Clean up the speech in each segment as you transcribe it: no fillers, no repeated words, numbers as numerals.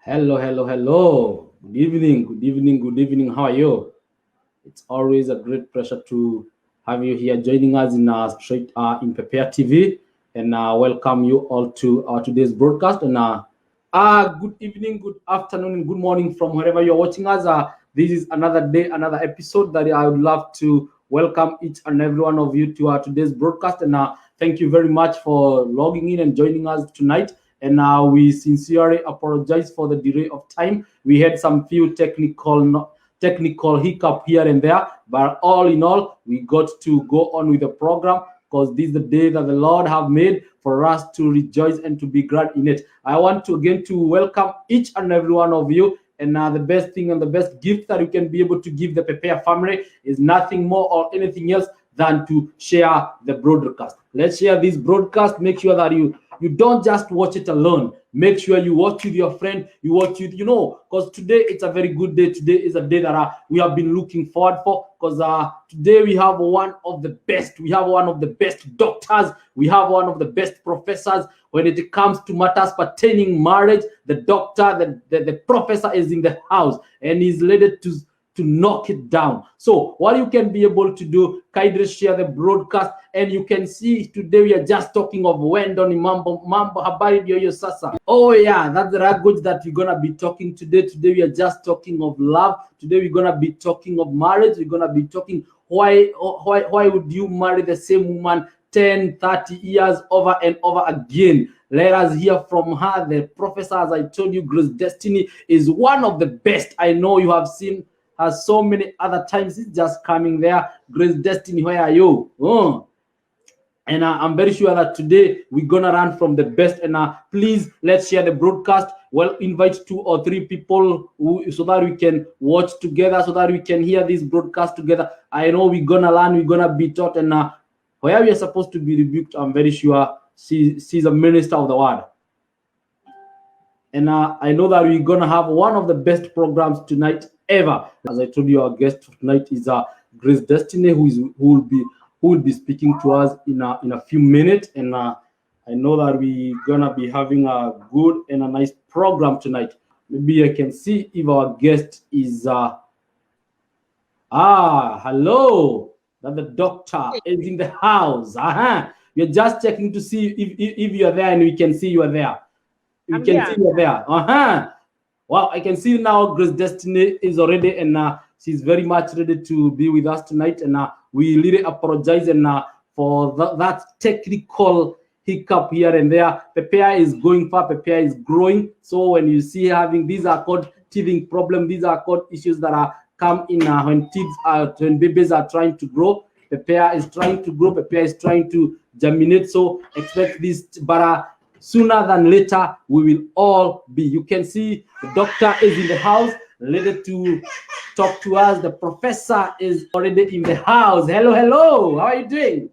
Hello, hello, hello. Good evening, good evening, good evening. How are you? It's always a great pleasure to have you here joining us in straight in Prepare TV, and welcome you all to today's broadcast. And good evening, good afternoon, and good morning from wherever you're watching us. This is another day, another episode that I would love to welcome each and every one of you to today's broadcast. And thank you very much for logging in and joining us tonight. And we sincerely apologize for the delay of time. We had some few technical hiccup here and there, but all in all, we got to go on with the program because this is the day that the Lord have made for us to rejoice and to be glad in it. I want to again to welcome each and every one of you. And the best thing and the best gift that you can be able to give the Prepare family is nothing more or anything else than to share the broadcast. Let's share this broadcast. Make sure that you don't just watch it alone. Make sure you watch with your friend. You watch with, because today it's a very good day. Today is a day that we have been looking forward for, because today we have one of the best. We have one of the best doctors. We have one of the best professors when it comes to matters pertaining marriage. The doctor, the professor is in the house and he's ready to knock it down. So what you can be able to do, kindly share the broadcast, and you can see today we are just talking of Wendoni mambo habari ndio sasa. Oh yeah, that's the language that we're gonna be talking today. Today we are just talking of love. Today we're gonna be talking of marriage. We're gonna be talking why would you marry the same woman 10, 30 years over and over again. Let us hear from her. The professor, as I told you, Grace Destiny, is one of the best. I know you have seen has so many other times. It's just coming there. Grace Destiny, where are you? And I'm very sure that today we're gonna run from the best. And please, let's share the broadcast. Well, invite 2 or 3 people so that we can watch together, so that we can hear this broadcast together. I know we're gonna learn, we're gonna be taught, and where we are supposed to be rebuked, I'm very sure she's a minister of the word. And I know that we're gonna have one of the best programs tonight ever. As I told you, our guest tonight is Grace Destiny, who will be speaking to us in a few minutes. And I know that we're gonna be having a good and a nice program tonight. Maybe I can see if our guest is hello, that the doctor is in the house. We're just checking to see if you're there, and we can see you are there. You can see you're there. Wow, I can see now Grace Destiny is already, and she's very much ready to be with us tonight. And we really apologize and for that technical hiccup here and there. Prepare is going far, Prepare is growing. So when you see having, these are called teething problem, these are called issues that are come in when babies are trying to grow. Prepare is trying to grow, Prepare is trying to germinate. So expect this, but sooner than later, we will all be. You can see the doctor is in the house, ready to talk to us. The professor is already in the house. Hello, hello. How are you doing?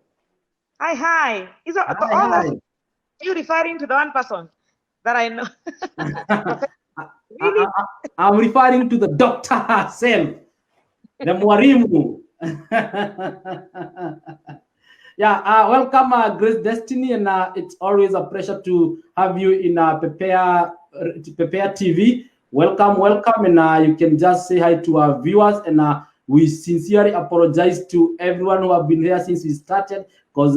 Hi. Are you referring to the one person that I know? Really? I'm referring to the doctor herself, the Mwarimu. Yeah, welcome, Grace Destiny, and it's always a pleasure to have you in Prepare TV. Welcome, and you can just say hi to our viewers, and we sincerely apologize to everyone who have been here since we started, because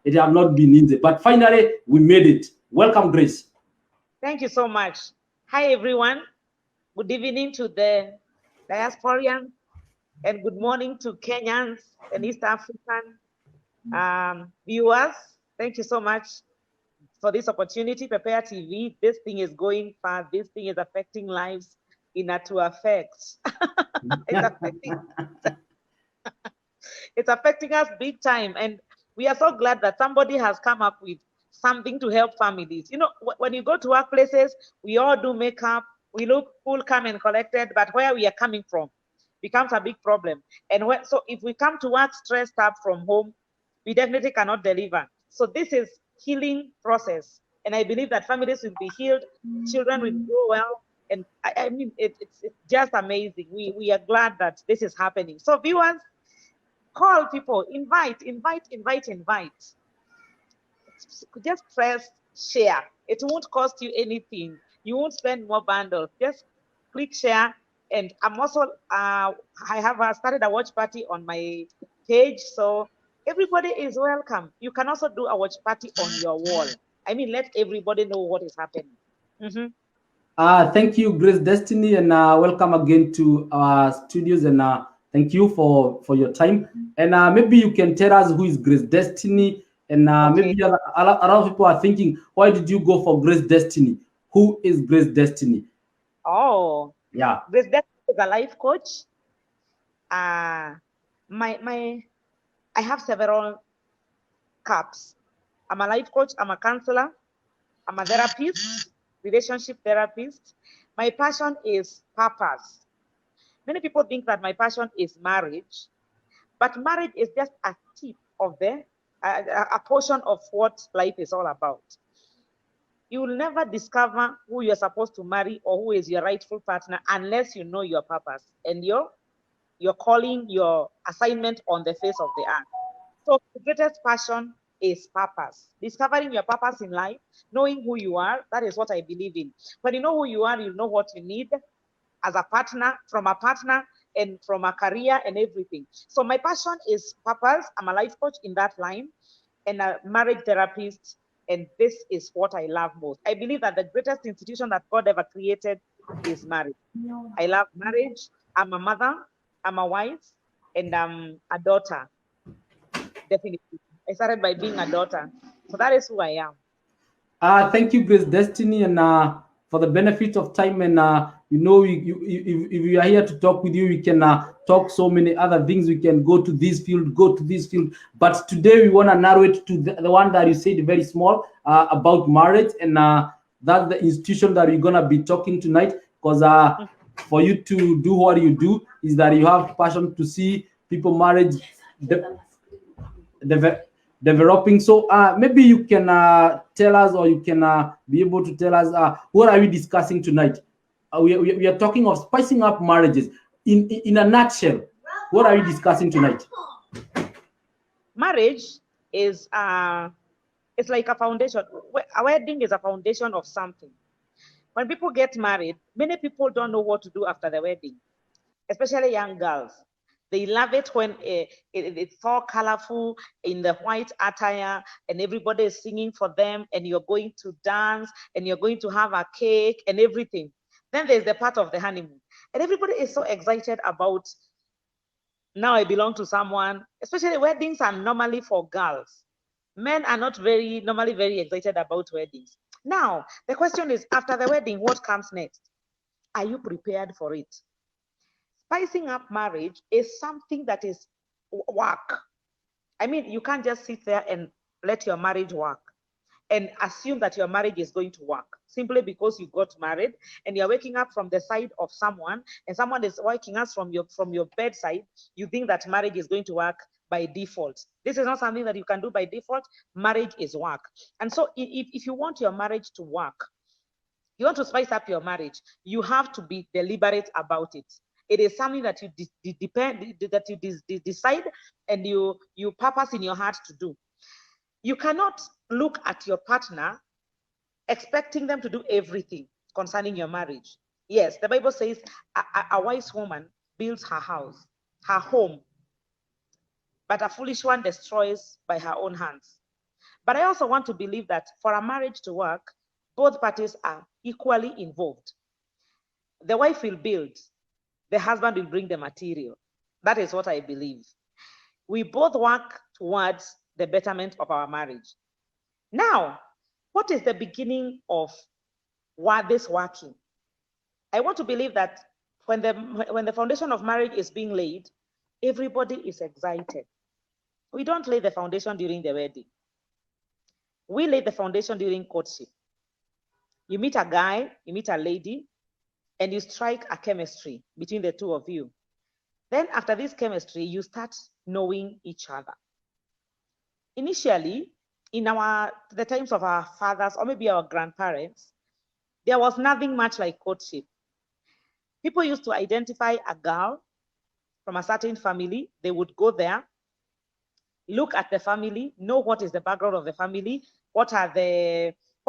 it have not been easy, but finally we made it. Welcome, Grace. Thank you so much. Hi, everyone. Good evening to the diasporians, and good morning to Kenyans and East African viewers. Thank you so much for this opportunity. Prepare TV. This thing is going far. This thing is affecting lives in a to effect. It's affecting us big time, and we are so glad that somebody has come up with something to help families. You know, when you go to workplaces, we all do makeup, we look cool, calm, and collected, but where we are coming from becomes a big problem. And so if we come to work stressed up from home, we definitely cannot deliver. So this is healing process, and I believe that families will be healed, children will grow well, and I mean it's just amazing. We are glad that this is happening. So viewers, call people, invite. Just press share. It won't cost you anything. You won't spend more bundles. Just click share. And I'm also I have started a watch party on my page, so everybody is welcome. You can also do a watch party on your wall. I mean, let everybody know what is happening. Mm-hmm. Thank you, Grace Destiny, and welcome again to our studios. And thank you for your time. And maybe you can tell us who is Grace Destiny. And Okay. maybe a lot of people are thinking, why did you go for Grace Destiny? Who is Grace Destiny? Oh, Yeah. Grace Destiny is a life coach. Uh, my I have several caps. I'm a life coach. I'm a counselor. I'm a therapist, relationship therapist. My passion is purpose. Many people think that my passion is marriage, but marriage is just a tip of a portion of what life is all about. You will never discover who you're supposed to marry or who is your rightful partner unless you know your purpose and your calling, your assignment on the face of the earth. So the greatest passion is purpose. Discovering your purpose in life, knowing who you are, that is what I believe in. When you know who you are, you know what you need as a partner, and from a career and everything. So my passion is purpose. I'm a life coach in that line and a marriage therapist. And this is what I love most. I believe that the greatest institution that God ever created is marriage. I love marriage. I'm a mother, I'm a wife, and I'm a daughter. Definitely. I started by being a daughter. So that is who I am. Thank you, Grace Destiny, and for the benefit of time. And if we are here to talk with you, we can talk so many other things. We can go to this field, go to this field. But today we want to narrow it to the one that you said very small about marriage, and that's the institution that we're gonna be talking tonight. Because for you to do what you do is that you have passion to see people marriage. The developing. So maybe you can tell us, or you can be able to tell us what are we discussing tonight. We are talking of spicing up marriages. In a nutshell, what are we discussing tonight? Marriage is it's like a foundation. A wedding is a foundation of something. When people get married, many people don't know what to do after the wedding, especially young girls. They love it when it's so colorful in the white attire and everybody is singing for them and you're going to dance and you're going to have a cake and everything. Then there's the part of the honeymoon. And everybody is so excited about now I belong to someone, especially weddings are normally for girls. Men are not normally very excited about weddings. Now, the question is after the wedding, what comes next? Are you prepared for it? Spicing up marriage is something that is work. I mean, you can't just sit there and let your marriage work and assume that your marriage is going to work simply because you got married and you're waking up from the side of someone and someone is waking us from your bedside. You think that marriage is going to work by default. This is not something that you can do by default. Marriage is work. And so if you want your marriage to work, you want to spice up your marriage, you have to be deliberate about it. It is something that you decide and you purpose in your heart to do. You cannot look at your partner expecting them to do everything concerning your marriage. Yes, the Bible says a wise woman builds her house, her home, but a foolish one destroys by her own hands. But I also want to believe that for a marriage to work, both parties are equally involved. The wife will build, the husband will bring the material. That is what I believe. We both work towards the betterment of our marriage. Now, what is the beginning of this working? I want to believe that when the foundation of marriage is being laid, everybody is excited. We don't lay the foundation during the wedding. We lay the foundation during courtship. You meet a guy, you meet a lady, and you strike a chemistry between the two of you. Then after this chemistry, you start knowing each other. Initially, in the times of our fathers or maybe our grandparents, there was nothing much like courtship. People used to identify a girl from a certain family. They would go there, look at the family, know what is the background of the family, what are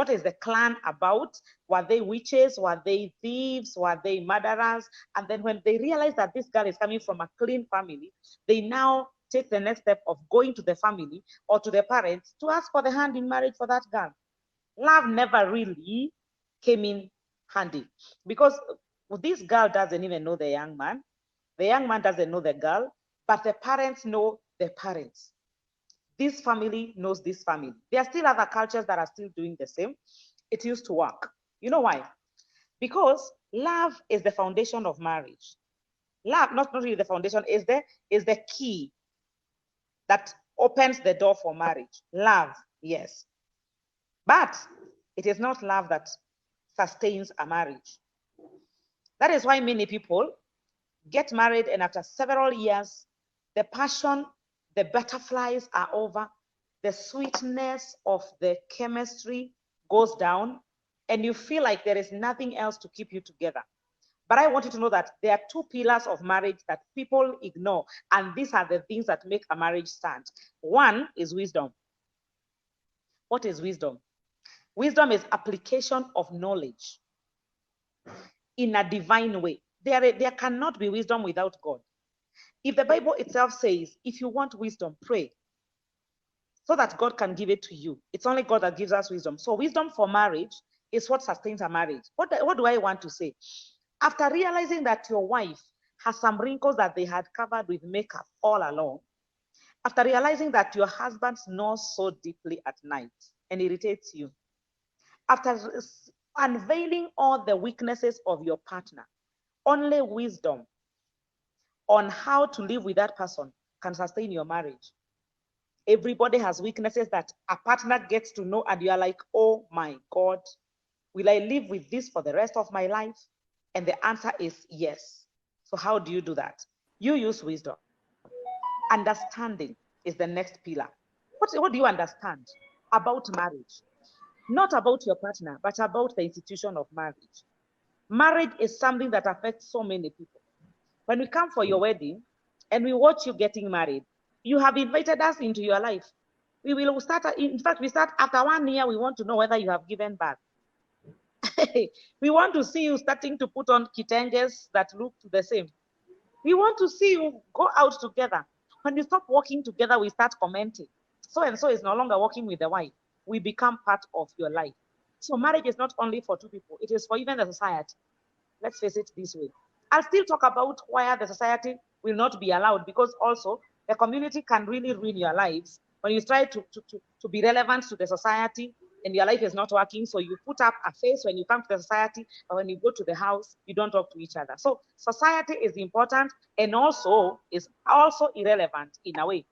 What is the clan about? Were they witches? Were they thieves? Were they murderers? And then when they realize that this girl is coming from a clean family, they now take the next step of going to the family or to the parents to ask for the hand in marriage for that girl. Love never really came in handy because this girl doesn't even know the young man. The young man doesn't know the girl, but the parents know the parents. This family knows this family. There are still other cultures that are still doing the same. It used to work. You know why? Because love is the foundation of marriage. Love, not really the foundation, is the key that opens the door for marriage. Love, yes. But it is not love that sustains a marriage. That is why many people get married, and after several years, the passion, the butterflies are over, the sweetness of the chemistry goes down, and you feel like there is nothing else to keep you together. But I want you to know that there are two pillars of marriage that people ignore, and these are the things that make a marriage stand. One is wisdom. What is wisdom? Wisdom is application of knowledge in a divine way. There cannot be wisdom without God. If the Bible itself says, if you want wisdom, pray so that God can give it to you. It's only God that gives us wisdom. So wisdom for marriage is what sustains a marriage. What do I want to say? After realizing that your wife has some wrinkles that they had covered with makeup all along, after realizing that your husband snores so deeply at night and irritates you, after unveiling all the weaknesses of your partner, only wisdom on how to live with that person can sustain your marriage. Everybody has weaknesses that a partner gets to know, and you are like, oh my God, will I live with this for the rest of my life? And the answer is yes. So how do you do that? You use wisdom. Understanding is the next pillar. What do you understand about marriage? Not about your partner, but about the institution of marriage. Marriage is something that affects so many people. When we come for your wedding and we watch you getting married, you have invited us into your life. We will start, in fact, we start after 1 year, we want to know whether you have given birth. We want to see you starting to put on kitenges that look the same. We want to see you go out together. When you stop working together, we start commenting. So and so is no longer working with the wife. We become part of your life. So marriage is not only for two people, it is for even the society. Let's face it this way. I'll still talk about why the society will not be allowed, because also the community can really ruin your lives when you try to be relevant to the society and your life is not working. So you put up a face when you come to the society, but when you go to the house, you don't talk to each other. So society is important and also is also irrelevant in a way.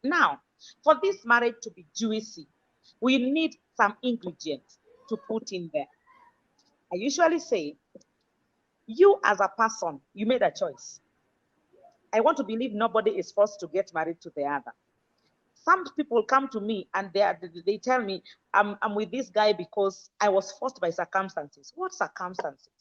Now, for this marriage to be juicy, we need some ingredients to put in there. I usually say, you as a person, you made a choice. I want to believe nobody is forced to get married to the other. Some people come to me and they tell me, I'm with this guy because I was forced by circumstances. What circumstances?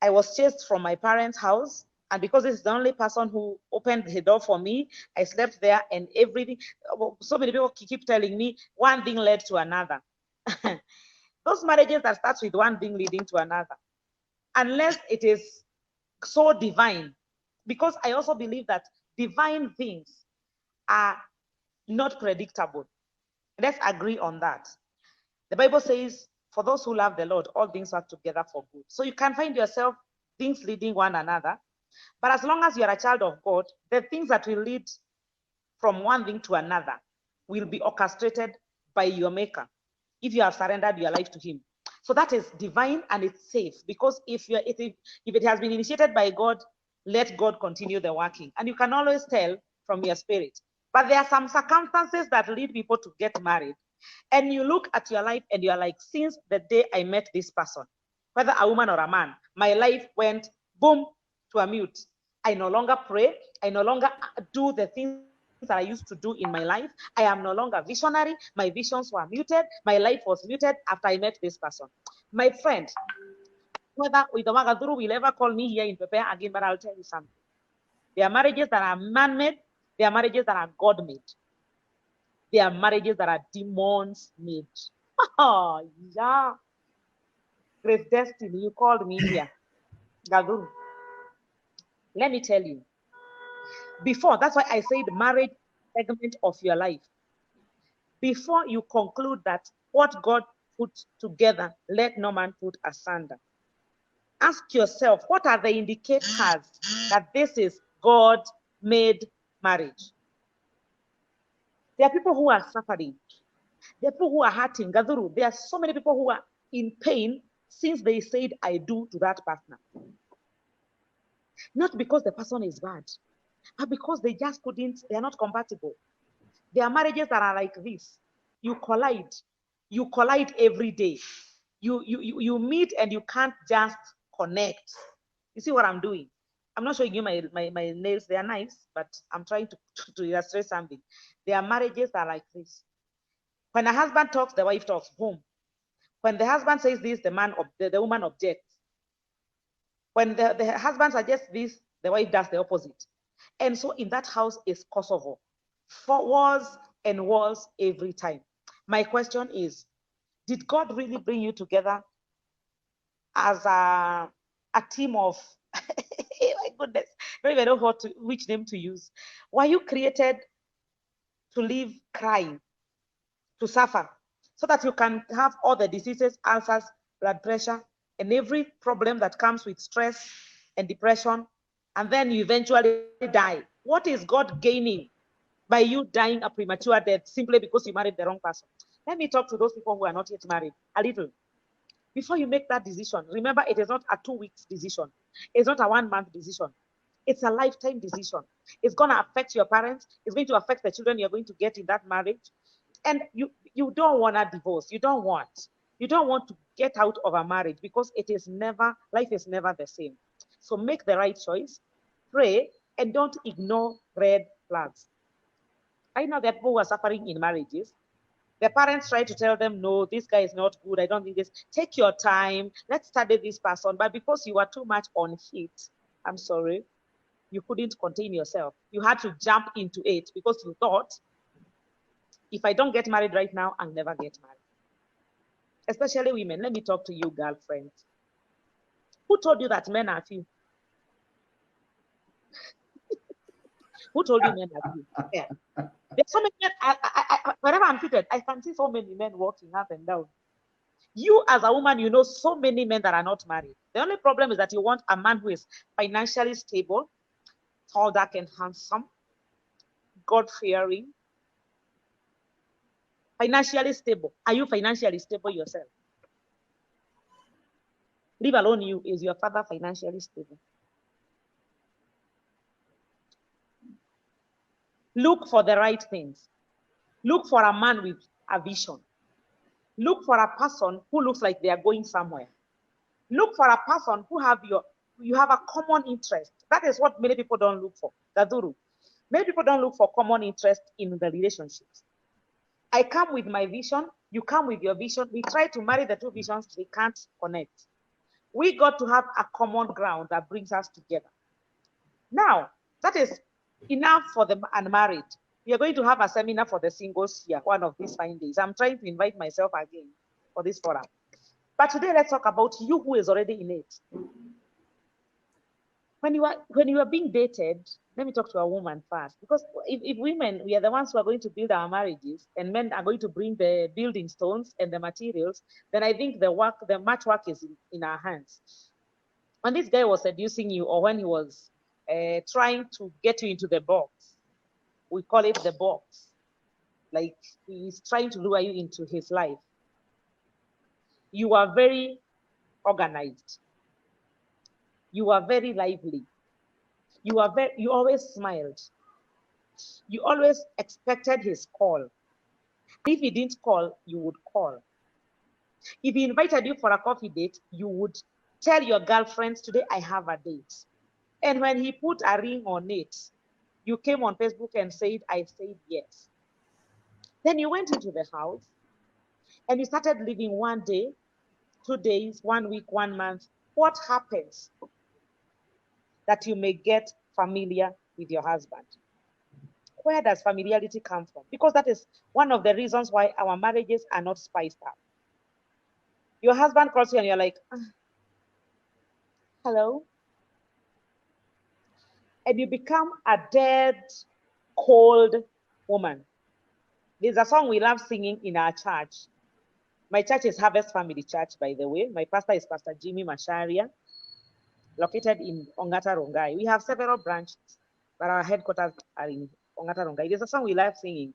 I was chased from my parents' house, and because this is the only person who opened the door for me, I slept there and everything. So many people keep telling me one thing led to another. Those marriages that starts with one thing leading to another, unless it is so divine, because I also believe that divine things are not predictable. Let's agree on that. The Bible says, for those who love the Lord, all things work together for good. So you can find yourself things leading one another. But as long as you're a child of God, the things that will lead from one thing to another will be orchestrated by your maker if you have surrendered your life to him. So that is divine and it's safe, because if it has been initiated by God, let God continue the working. And you can always tell from your spirit. But there are some circumstances that lead people to get married. And you look at your life and you're like, since the day I met this person, whether a woman or a man, my life went boom to a mute. I no longer pray. I no longer do the things that I used to do in my life. I am no longer visionary. My visions were muted. My life was muted after I met this person. My friend, whether with the Gathuru will ever call me here in Prepare again, but I'll tell you something. There are marriages that are man-made. There are marriages that are God-made. There are marriages that are demons made. Oh, yeah. Great destiny, you called me here. Gathuru. Let me tell you. Before, that's why I said marriage segment of your life. Before you conclude that what God put together, let no man put asunder. Ask yourself, what are the indicators that this is God-made marriage? There are people who are suffering. There are people who are hurting. Gathuru, there are so many people who are in pain since they said I do to that partner. Not because the person is bad, but because they just couldn't, they are not compatible. There are marriages that are like this. You collide. You collide every day. You meet and you can't just connect. You see what I'm doing? I'm not showing you my nails. They are nice, but I'm trying to illustrate something. There are marriages that are like this. When a husband talks, the wife talks. Boom. When the husband says this, the woman objects. When the husband suggests this, the wife does the opposite. And so in that house is Kosovo. For wars and wars every time. My question is, did God really bring you together as a team of, my goodness, I don't even know which name to use. Were you created to live crying, to suffer, so that you can have all the diseases, ulcers, blood pressure, and every problem that comes with stress and depression, and then you eventually die? What is God gaining by you dying a premature death simply because you married the wrong person? Let me talk to those people who are not yet married a little. Before you make that decision, remember it is not a 2 weeks decision. It's not a 1 month decision. It's a lifetime decision. It's going to affect your parents. It's going to affect the children you're going to get in that marriage. And you don't want a divorce. You don't want to get out of a marriage because life is never the same. So make the right choice, pray, and don't ignore red flags. I know that people who are suffering in marriages, the parents try to tell them, no, this guy is not good. I don't think this. Take your time. Let's study this person. But because you are too much on heat, I'm sorry, you couldn't contain yourself. You had to jump into it because you thought, if I don't get married right now, I'll never get married. Especially women. Let me talk to you, girlfriends. Who told you that men are few? Who told you men are few? Yeah. There's so many men. Wherever I'm seated, I can see so many men walking up and down. You as a woman, you know so many men that are not married. The only problem is that you want a man who is financially stable, tall, dark, and handsome, God-fearing, financially stable. Are you financially stable yourself? Leave alone you. Is your father financially stable? Look for the right things. Look for a man with a vision. Look for a person who looks like they are going somewhere. Look for a person who you have a common interest. That is what many people don't look for. Gathuru. Many people don't look for common interest in the relationships. I come with my vision, you come with your vision. We try to marry the two visions, we can't connect. We got to have a common ground that brings us together. Now, that is enough for the unmarried. We are going to have a seminar for the singles here, one of these fine days. I'm trying to invite myself again for this forum. But today, let's talk about you who is already in it. When you are being dated, let me talk to a woman first, because if women, we are the ones who are going to build our marriages, and men are going to bring the building stones and the materials, then I think the much work is in our hands. When this guy was seducing you, or when he was trying to get you into the box, we call it the box, like he's trying to lure you into his life. You are very organized. You are very lively. You always smiled. You always expected his call. If he didn't call, you would call. If he invited you for a coffee date, you would tell your girlfriends, today I have a date. And when he put a ring on it, you came on Facebook and said, I said yes. Then you went into the house and you started living 1 day, 2 days, 1 week, 1 month. What happens that you may get familiar with your husband? where does familiarity come from? Because that is one of the reasons why our marriages are not spiced up. Your husband calls you and you're like, hello? And you become a dead, cold woman. There's a song we love singing in our church. My church is Harvest Family Church, by the way. My pastor is Pastor Jimmy Masharia, located in Ongata Rongai. We have several branches, but our headquarters are in Ongata Rongai. There's a song we love singing.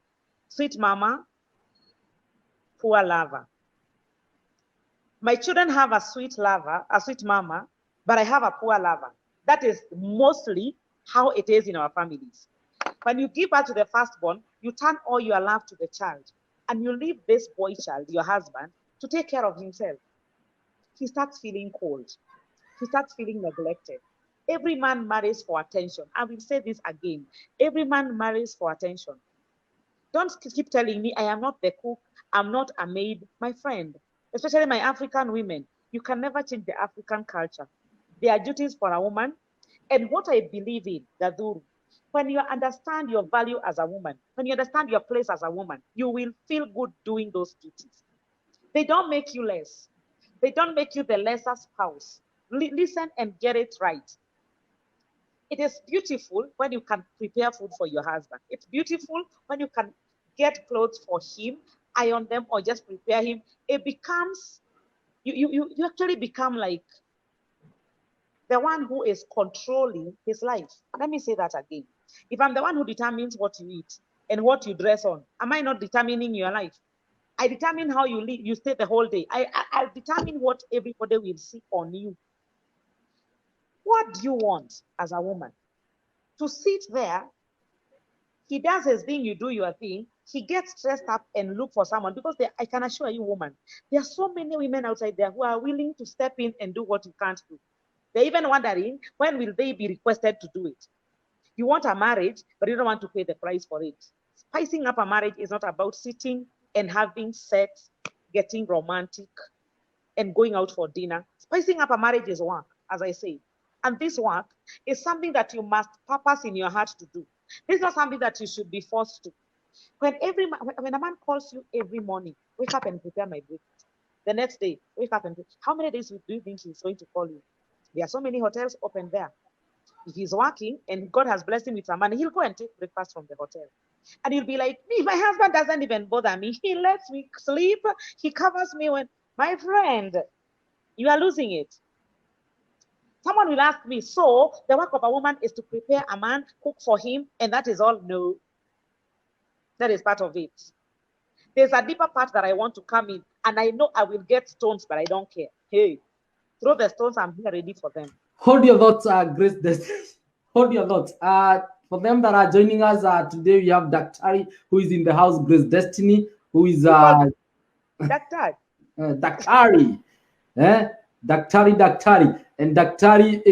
Sweet mama, poor lover. My children have a sweet lover, a sweet mama, but I have a poor lover. That is mostly how it is in our families. When you give birth to the firstborn, you turn all your love to the child, and you leave this boy child, your husband, to take care of himself. He starts feeling cold. He starts feeling neglected. Every man marries for attention. I will say this again. Every man marries for attention. Don't keep telling me I am not the cook, I'm not a maid, my friend. Especially my African women. You can never change the African culture. There are duties for a woman. And what I believe in, Gathuru, when you understand your value as a woman, when you understand your place as a woman, you will feel good doing those duties. They don't make you less. They don't make you the lesser spouse. Listen and get it right. It is beautiful when you can prepare food for your husband. It's beautiful when you can get clothes for him, iron them, or just prepare him. It becomes, you actually become like the one who is controlling his life. Let me say that again. If I'm the one who determines what you eat and what you dress on, am I not determining your life? I determine how you live, you stay the whole day. I determine what everybody will see on you. What do you want as a woman? To sit there, he does his thing, you do your thing, he gets stressed up and look for someone, because I can assure you, woman, there are so many women outside there who are willing to step in and do what you can't do. They're even wondering, when will they be requested to do it? You want a marriage, but you don't want to pay the price for it. Spicing up a marriage is not about sitting and having sex, getting romantic, and going out for dinner. Spicing up a marriage is work, as I say. And this work is something that you must purpose in your heart to do. This is not something that you should be forced to. When a man calls you every morning, wake up and prepare my breakfast. The next day, wake up and how many days do you think he's going to call you? There are so many hotels open there. If he's working and God has blessed him with some money, he'll go and take breakfast from the hotel. And he'll be like, me, my husband doesn't even bother me. He lets me sleep. He covers me when, my friend, you are losing it. Someone will ask me, so the work of a woman is to prepare a man, cook for him, and that is all? No. That is part of it. There's a deeper part that I want to come in, and I know I will get stones, but I don't care. Hey, throw the stones, I'm here ready for them. Hold your thoughts, Grace. Hold your thoughts. For them that are joining us today, we have Daktari, who is in the house, Grace Destiny, who is Daktari. Daktari. Daktari. And Daktari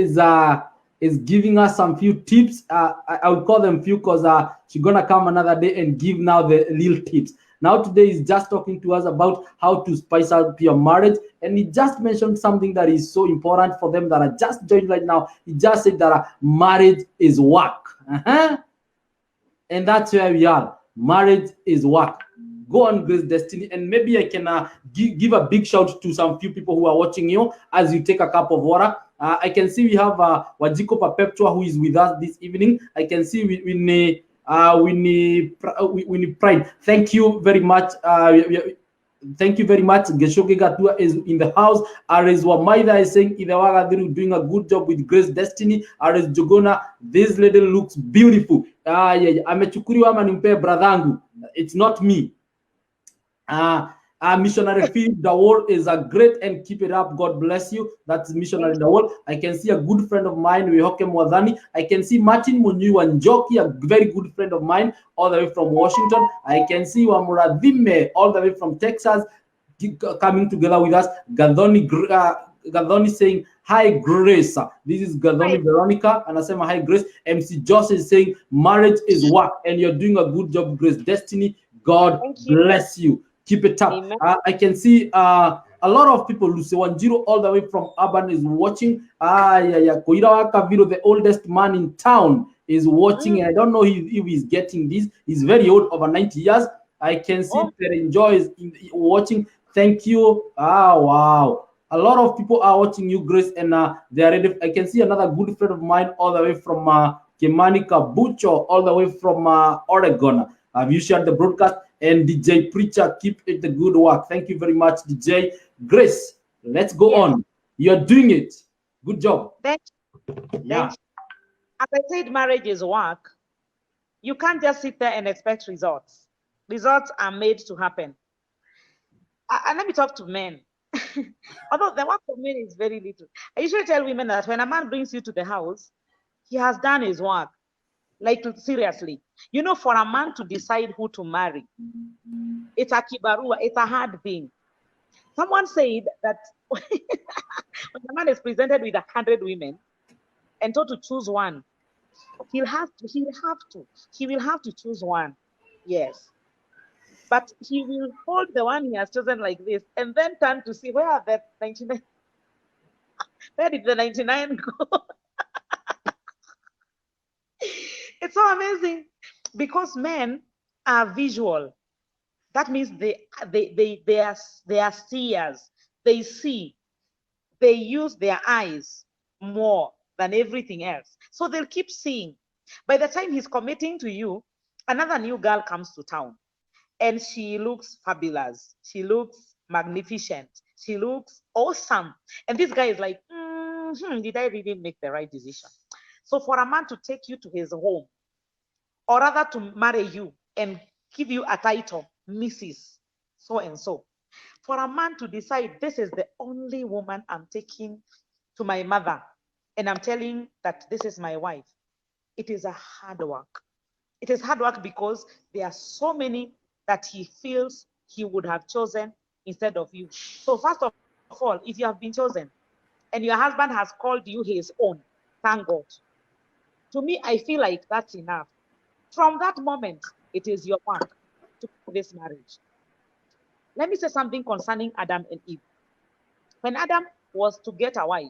is giving us some few tips. I would call them few because she's gonna come another day and give now the little tips. Now today is just talking to us about how to spice up your marriage, and he just mentioned something that is so important for them that are just joined right now. He just said that marriage is work, and that's where we are. Marriage is work. Go on, Grace Destiny, and maybe I can give a big shout to some few people who are watching you as you take a cup of water. I can see we have Wajiko Perpetua, who is with us this evening. I can see Winnie Pride. Thank you very much. Thank you very much. Geshoke Gatua is in the house. Ares Wamaida is saying Ithe Gathuru doing a good job with Grace Destiny. Ares Jogona, this lady looks beautiful. Amechukuriwa ama nimpe bradhangu. It's not me. Missionary Philip Dawol is a great, and keep it up. God bless you. That's Missionary Dawol. I can see a good friend of mine, Wihoke Mwadhani. I can see Martin Munyu Njoki, a very good friend of mine, all the way from Washington. I can see Wamuradhime, all the way from Texas, coming together with us. Gadhoni saying, hi, Grace. This is Gadhoni Veronica, and I say, hi, Grace. MC Josh is saying, marriage is work, and you're doing a good job, Grace Destiny. God bless you. Keep it up. I can see a lot of people, Lucy Wanjiro, all the way from Urban is watching. Koira Wakaviro, the oldest man in town. is watching. I don't know if he's getting this. He's very old, over 90 years. I can see that enjoys watching. Thank you. Ah, wow. A lot of people are watching you, Grace, and they are ready. I can see another good friend of mine all the way from Kemanika Bucho, all the way from Oregon. Have you shared the broadcast? And DJ Preacher, keep it the good work. Thank you very much, DJ. Grace, let's go on. You're doing it. Good job. Thank you. Yeah. As I said, marriage is work. You can't just sit there and expect results. Results are made to happen. And let me talk to men. Although the work for men is very little. I usually tell women that when a man brings you to the house, he has done his work. Like, seriously. You know, for a man to decide who to marry, it's a kibarua, it's a hard thing. Someone said that when a man is presented with 100 women and told to choose one, he will have to choose one. Yes. But he will hold the one he has chosen like this and then turn to see, where are the 99? Where did the 99 go? It's so amazing because men are visual. That means they are seers. They see. They use their eyes more than everything else. So they'll keep seeing. By the time he's committing to you, another new girl comes to town and she looks fabulous. She looks magnificent. She looks awesome. And this guy is like, did I really make the right decision? So for a man to take you to his home, or rather to marry you and give you a title, Mrs. So and so, for a man to decide this is the only woman I'm taking to my mother, and I'm telling that this is my wife, it is a hard work. It is hard work because there are so many that he feels he would have chosen instead of you. So first of all, if you have been chosen and your husband has called you his own, thank God. To me, I feel like that's enough. From that moment, it is your work to this marriage. Let me say something concerning Adam and Eve. When Adam was to get a wife,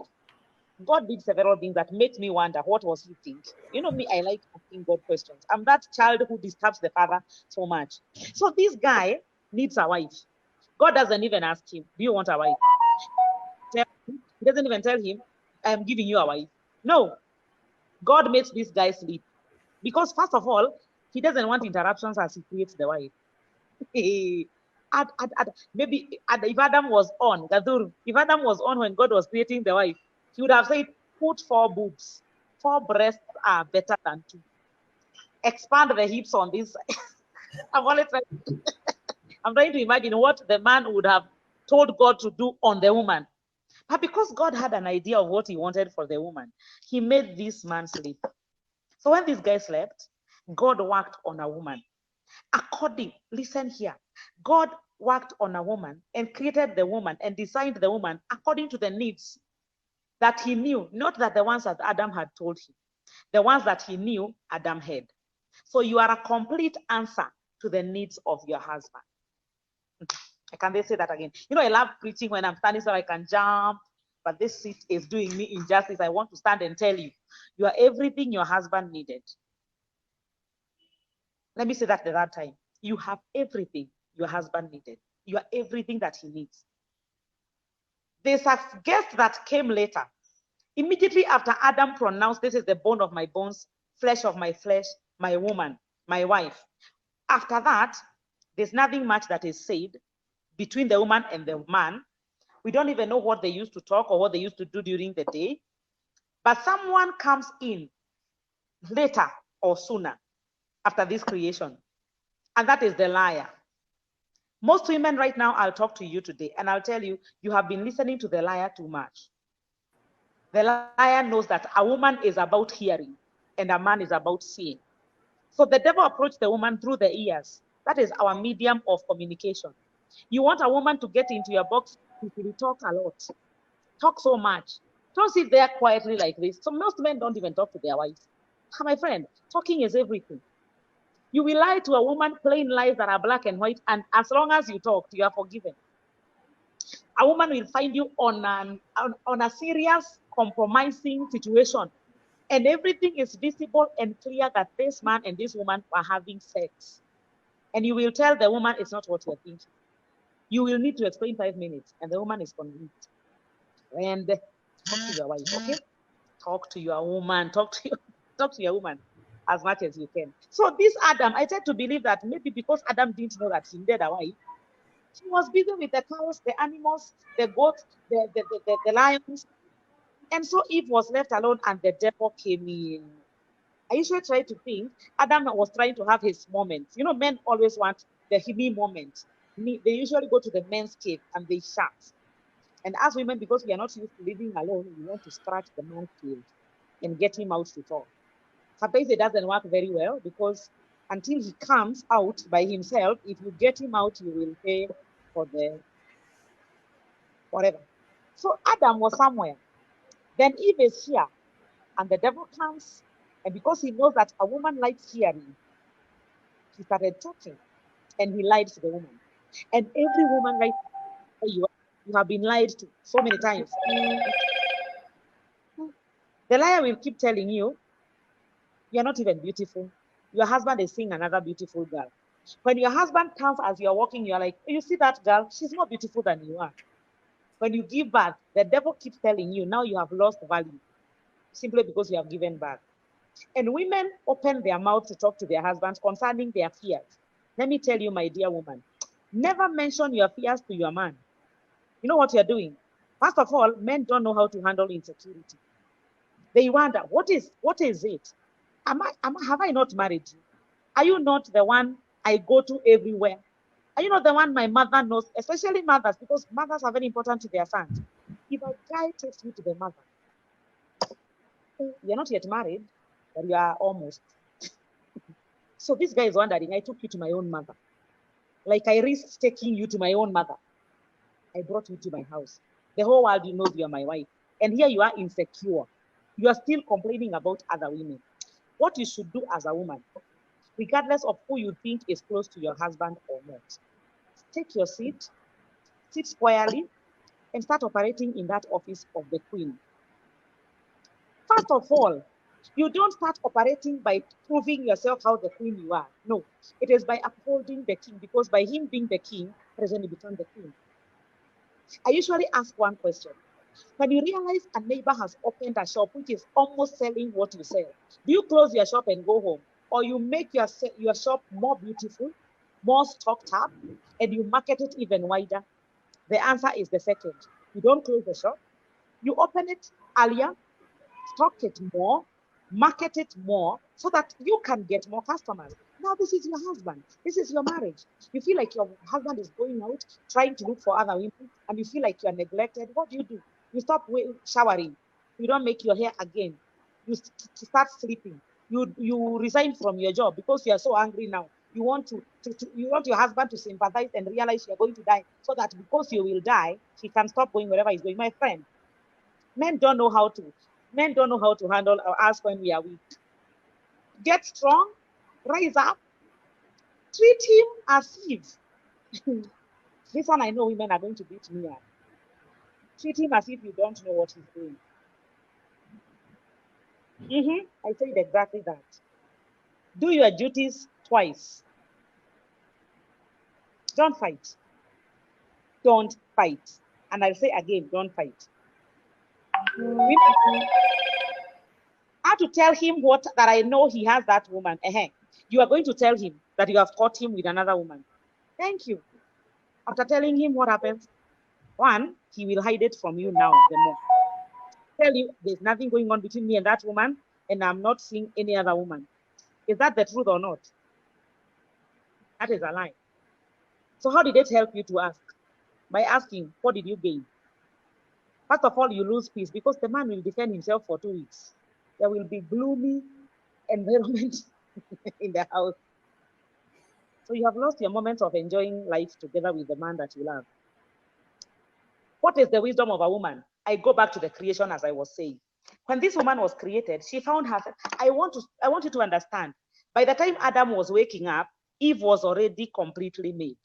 God did several things that made me wonder, what was he thinking? You know me, I like asking God questions. I'm that child who disturbs the father so much. So this guy needs a wife. God doesn't even ask him, do you want a wife? He doesn't even tell him, I am giving you a wife. No. God makes this guy sleep. Because first of all, he doesn't want interruptions as he creates the wife. Maybe if Adam was on, Gathuru, if Adam was on when God was creating the wife, he would have said, put 4 boobs. 4 breasts are better than 2. Expand the hips on this side. I'm trying to imagine what the man would have told God to do on the woman. But because God had an idea of what he wanted for the woman, he made this man sleep. So when this guy slept, God worked on a woman. Listen here, God worked on a woman and created the woman and designed the woman according to the needs that he knew, not that the ones that Adam had told him, the ones that he knew Adam had. So you are a complete answer to the needs of your husband. Can they say that again? You know, I love preaching when I'm standing so I can jump, but this seat is doing me injustice. I want to stand and tell you, you are everything your husband needed. Let me say that the third time. You have everything your husband needed. You are everything that he needs. There's a guest that came later. Immediately after Adam pronounced, this is the bone of my bones, flesh of my flesh, my woman, my wife. After that, there's nothing much that is said between the woman and the man. We don't even know what they used to talk or what they used to do during the day. But someone comes in later or sooner after this creation, and that is the liar. Most women right now, I'll talk to you today, and I'll tell you, you have been listening to the liar too much. The liar knows that a woman is about hearing, and a man is about seeing. So the devil approached the woman through the ears. That is our medium of communication. You want a woman to get into your box, you will talk a lot. Talk so much. Don't sit there quietly like this. So most men don't even talk to their wives. My friend, talking is everything. You will lie to a woman, plain lies that are black and white, and as long as you talk, you are forgiven. A woman will find you on a serious compromising situation, And everything is visible and clear that this man and this woman are having sex. And you will tell the woman it's not what you're thinking. You will need to explain 5 minutes, and the woman is convinced. And talk to your wife, okay? Talk to your woman, talk to your woman as much as you can. So this Adam, I tend to believe that maybe because Adam didn't know that he needed a wife, he was busy with the cows, the animals, the goats, the lions. And so Eve was left alone and the devil came in. I usually try to think Adam was trying to have his moments. You know, men always want the me moment. They usually go to the men's cave and they shout. And as women, because we are not used to living alone, we want to scratch the man's cave and get him out to talk. Sometimes it doesn't work very well because until he comes out by himself, if you get him out, you will pay for the whatever. So Adam was somewhere. Then Eve is here, and the devil comes, and because he knows that a woman likes hearing, he started talking, and he lied to the woman. And every woman lies to you. You have been lied to so many times. The liar will keep telling you, you're not even beautiful. Your husband is seeing another beautiful girl. When your husband comes as you're walking, you're like, you see that girl? She's more beautiful than you are. When you give birth, the devil keeps telling you, now you have lost value simply because you have given birth. And women open their mouth to talk to their husbands concerning their fears. Let me tell you, my dear woman, never mention your fears to your man. You know what you're doing? First of all, men don't know how to handle insecurity. They wonder, what is it? Have I not married you? Are you not the one I go to everywhere? Are you not the one my mother knows, especially mothers, because mothers are very important to their sons. If a guy takes you to the mother, you're not yet married, but you are almost. So this guy is wondering, I took you to my own mother. Like I risked taking you to my own mother. I brought you to my house. The whole world knows you are my wife. And here you are insecure. You are still complaining about other women. What you should do as a woman, regardless of who you think is close to your husband or not, take your seat, sit squarely, and start operating in that office of the queen. First of all, you don't start operating by proving yourself how the queen you are. No, it is by upholding the king, because by him being the king, presently become the queen. I usually ask one question. When you realize a neighbor has opened a shop which is almost selling what you sell, do you close your shop and go home? Or you make your shop more beautiful, more stocked up, and you market it even wider? The answer is the second. You don't close the shop. You open it earlier, stock it more, market it more, so that you can get more customers. Now, this is your husband. This is your marriage. You feel like your husband is going out, trying to look for other women, and you feel like you're neglected. What do? You stop showering. You don't make your hair again. You start sleeping. You resign from your job because you are so angry now. You want you want your husband to sympathize and realize you're going to die, so that because you will die, he can stop going wherever he's going. My friend, men don't know how to. Men don't know how to handle us when we are weak. Get strong, rise up, treat him as if. This one I know women are going to beat me at. Treat him as if you don't know what he's doing. I said exactly that. Do your duties twice. Don't fight. Don't fight. And I'll say again, don't fight. How to tell him what that I know he has that woman. You are going to tell him that you have caught him with another woman. Thank you. After telling him what happens, one, he will hide it from you now the more. Tell you there's nothing going on between me and that woman, and I'm not seeing any other woman. Is that the truth or not? That is a lie. So how did it help you to ask? By asking, what did you gain? First of all, you lose peace because the man will defend himself for 2 weeks. There will be gloomy environment in the house. So you have lost your moments of enjoying life together with the man that you love. What is the wisdom of a woman? I go back to the creation as I was saying. When this woman was created, she found herself. I want you to understand. By the time Adam was waking up, Eve was already completely made.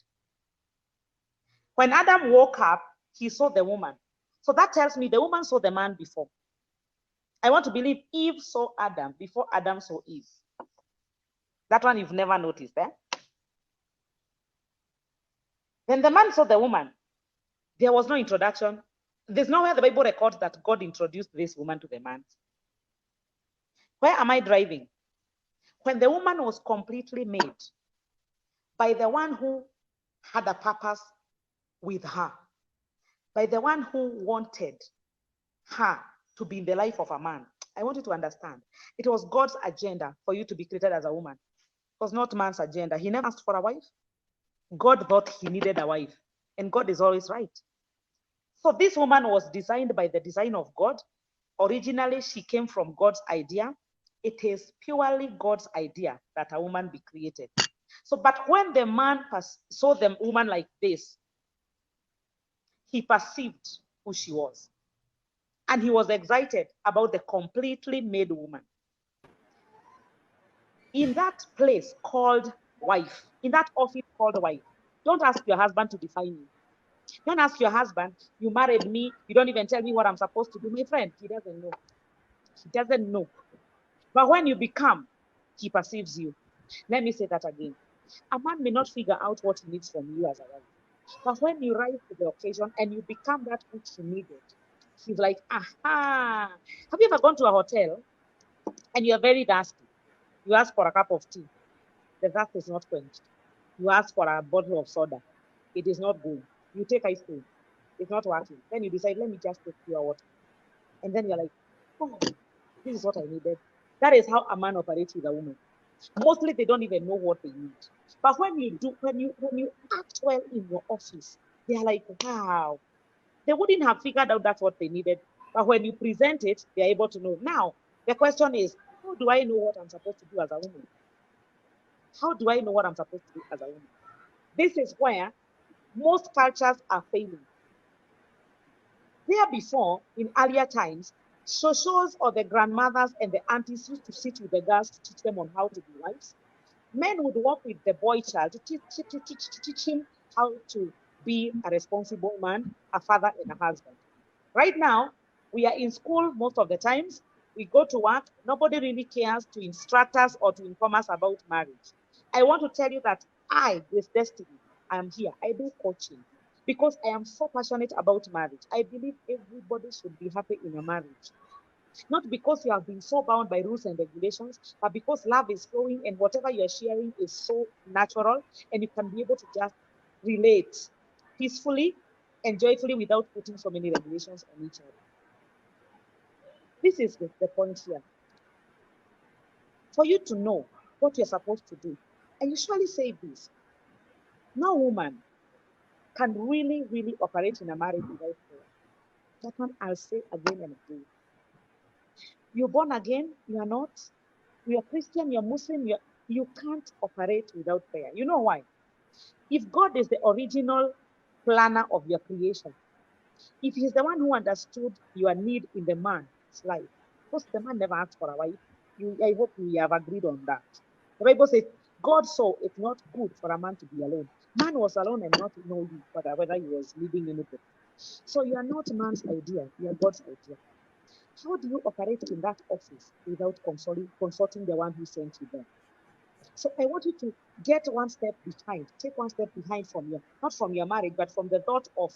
When Adam woke up, he saw the woman. So that tells me the woman saw the man before. I want to believe Eve saw Adam before Adam saw Eve. That one you've never noticed, eh? Then the man saw the woman. There was no introduction. There's nowhere the Bible records that God introduced this woman to the man. Where am I driving? When the woman was completely made by the one who had a purpose with her, by the one who wanted her to be in the life of a man. I want you to understand. It was God's agenda for you to be created as a woman. It was not man's agenda. He never asked for a wife. God thought he needed a wife, and God is always right. So this woman was designed by the design of God. Originally, she came from God's idea. It is purely God's idea that a woman be created. So, but when the man saw the woman like this, he perceived who she was. And he was excited about the completely made woman. In that place called wife, in that office called wife, don't ask your husband to define you. Don't ask your husband, you married me, you don't even tell me what I'm supposed to do. My friend, he doesn't know. He doesn't know. But when you become, he perceives you. Let me say that again. A man may not figure out what he needs from you as a wife. But when you rise to the occasion and you become that which he needed, he's like, aha. Have you ever gone to a hotel and you're very thirsty? You ask for a cup of tea. The thirst is not quenched. You ask for a bottle of soda. It is not good. You take ice cream. It's not working. Then you decide, let me just take pure water. And then you're like, oh, this is what I needed. That is how a man operates with a woman. Mostly they don't even know what they need. But when you do, when you act well in your office, they are like, wow. They wouldn't have figured out that's what they needed. But when you present it, they're able to know. Now, the question is, how do I know what I'm supposed to do as a woman? How do I know what I'm supposed to do as a woman? This is where most cultures are failing. There before, in earlier times, shoshos or the grandmothers and the aunties used to sit with the girls to teach them on how to be wives. Men would work with the boy child to teach him how to be a responsible man, a father, and a husband. Right now, we are in school most of the times. We go to work. Nobody really cares to instruct us or to inform us about marriage. I want to tell you that I, with Destiny, I am here. I do coaching because I am so passionate about marriage. I believe everybody should be happy in a marriage. Not because you have been so bound by rules and regulations, but because love is flowing and whatever you're sharing is so natural and you can be able to just relate peacefully and joyfully without putting so many regulations on each other. This is the point here. For you to know what you're supposed to do, I usually say this, no woman can really, really operate in a marriage without prayer. That one I'll say again and again. You're born again, you are not. You're Christian, you're Muslim, you can't operate without prayer. You know why? If God is the original planner of your creation, if he's the one who understood your need in the man's life, because the man never asked for a wife, I hope we have agreed on that. The Bible says, God saw it's not good for a man to be alone. Man was alone and not know you, whether he was living in it. So you are not man's idea, you are God's idea. How do you operate in that office without consulting the one who sent you there? So I want you to get one step behind, take one step behind from not from your marriage, but from the thought of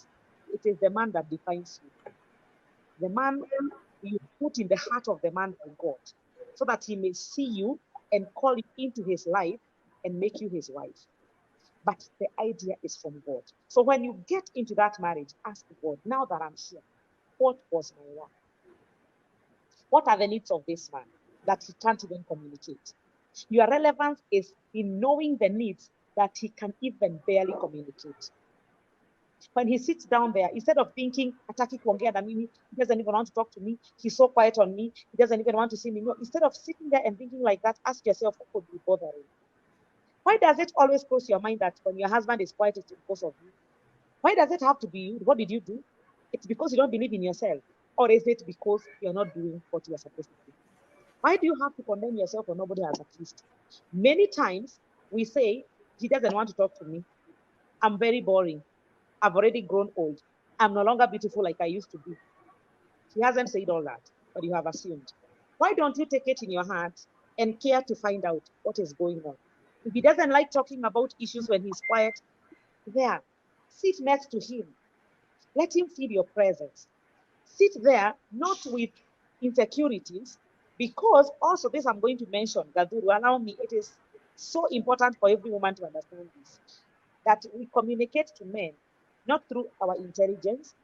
it is the man that defines you. The man you put in the heart of the man by God, so that he may see you and call you into his life and make you his wife. But the idea is from God. So when you get into that marriage, ask God, now that I'm here, what was my work? What are the needs of this man that he can't even communicate? Your relevance is in knowing the needs that he can even barely communicate. When he sits down there, instead of thinking, hataki kuongea na mimi, he doesn't even want to talk to me, he's so quiet on me, he doesn't even want to see me. No, instead of sitting there and thinking like that, ask yourself, what could be bothering? Why does it always cross your mind that when your husband is quiet, it's because of you? Why does it have to be you? What did you do? It's because you don't believe in yourself. Or is it because you're not doing what you're supposed to do? Why do you have to condemn yourself when nobody has accused? Many times we say, he doesn't want to talk to me. I'm very boring. I've already grown old. I'm no longer beautiful like I used to be. He hasn't said all that, but you have assumed. Why don't you take it in your heart and care to find out what is going on? If he doesn't like talking about issues when he's quiet, there, sit next to him. Let him feel your presence. Sit there, not with insecurities, because also this I'm going to mention, Gathuru, allow me, it is so important for every woman to understand this, that we communicate to men, not through our intelligence,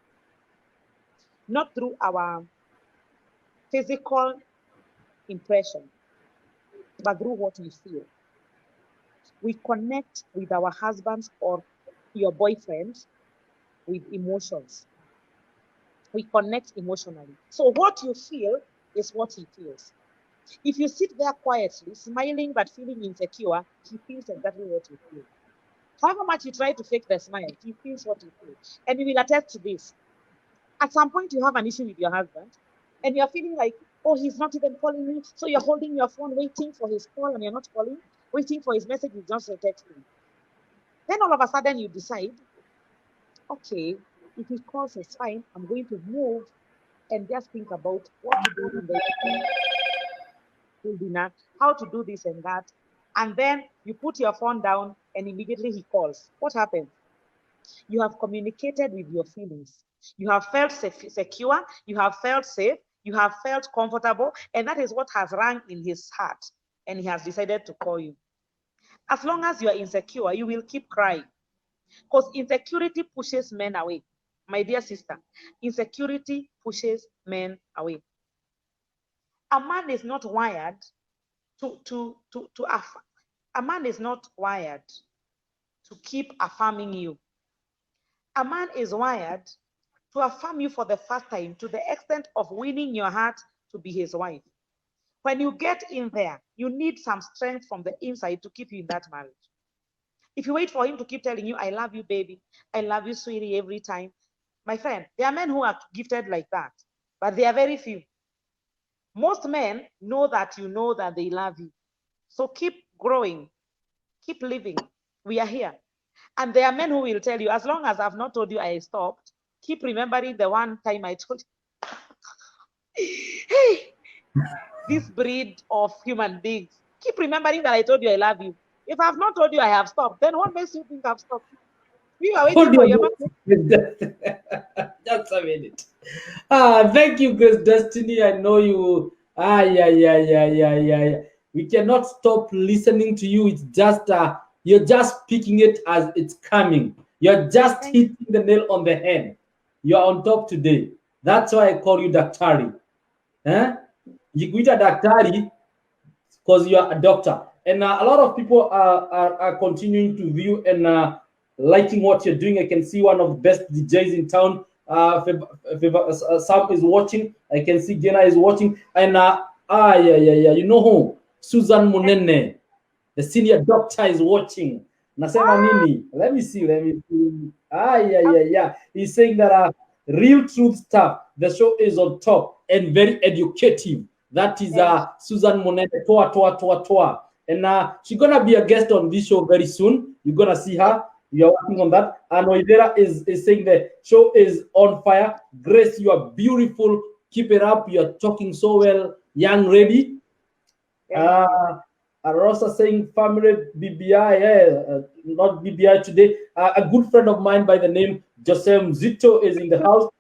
not through our physical impression, but through what we feel. We connect with our husbands or your boyfriends with emotions. We connect emotionally. So what you feel is what he feels. If you sit there quietly, smiling but feeling insecure, he feels exactly what you feel. However much you try to fake the smile, he feels what you feel. And you will attest to this. At some point, you have an issue with your husband, and you're feeling like, oh, he's not even calling me. So you're holding your phone, waiting for his call, and you're not calling, waiting for his message, he's just texting. Then all of a sudden, you decide, okay, if he calls, it's fine. I'm going to move and just think about what to do in the dinner, how to do this and that. And then you put your phone down and immediately he calls. What happens? You have communicated with your feelings. You have felt secure, you have felt safe, you have felt comfortable, and that is what has rung in his heart. And he has decided to call you. As long as you are insecure, you will keep crying because insecurity pushes men away. My dear sister, insecurity pushes men away. A man is not wired to affirm. A man is not wired to keep affirming you. A man is wired to affirm you for the first time to the extent of winning your heart to be his wife. When you get in there, you need some strength from the inside to keep you in that marriage. If you wait for him to keep telling you, I love you, baby, I love you, sweetie, every time, my friend, there are men who are gifted like that, but they are very few. Most men know that they love you. So keep growing, keep living. We are here. And there are men who will tell you, as long as I've not told you I stopped, keep remembering the one time I told you. Hey, this breed of human beings, keep remembering that I told you I love you. If I've not told you I have stopped, then what makes you think I've stopped? We are waiting Hold for your your nose. Just a minute. Thank you, Grace Destiny. I know you. Yeah. We cannot stop listening to you. It's just you're just picking it as it's coming. You're just Thank hitting the nail on the head. You're on top today. That's why I call you Daktari. Eh? Jikuita Daktari because you are a doctor. And a lot of people are continuing to view and liking what you're doing. I can see one of the best DJs in town. Sam is watching. I can see Jenna is watching. And yeah. You know who? Susan Munene, the senior doctor, is watching. Nasema nini? Let me see. Yeah. He's saying that real truth stuff. The show is on top and very educative. That is Susan Monete, Toa. And she's gonna be a guest on this show very soon. You're gonna see her. You're working on that. And Oidera is saying the show is on fire. Grace, you are beautiful. Keep it up. You're talking so well, young lady. Rosa saying family BBI, not BBI today. A good friend of mine by the name Joseph Zito is in the house.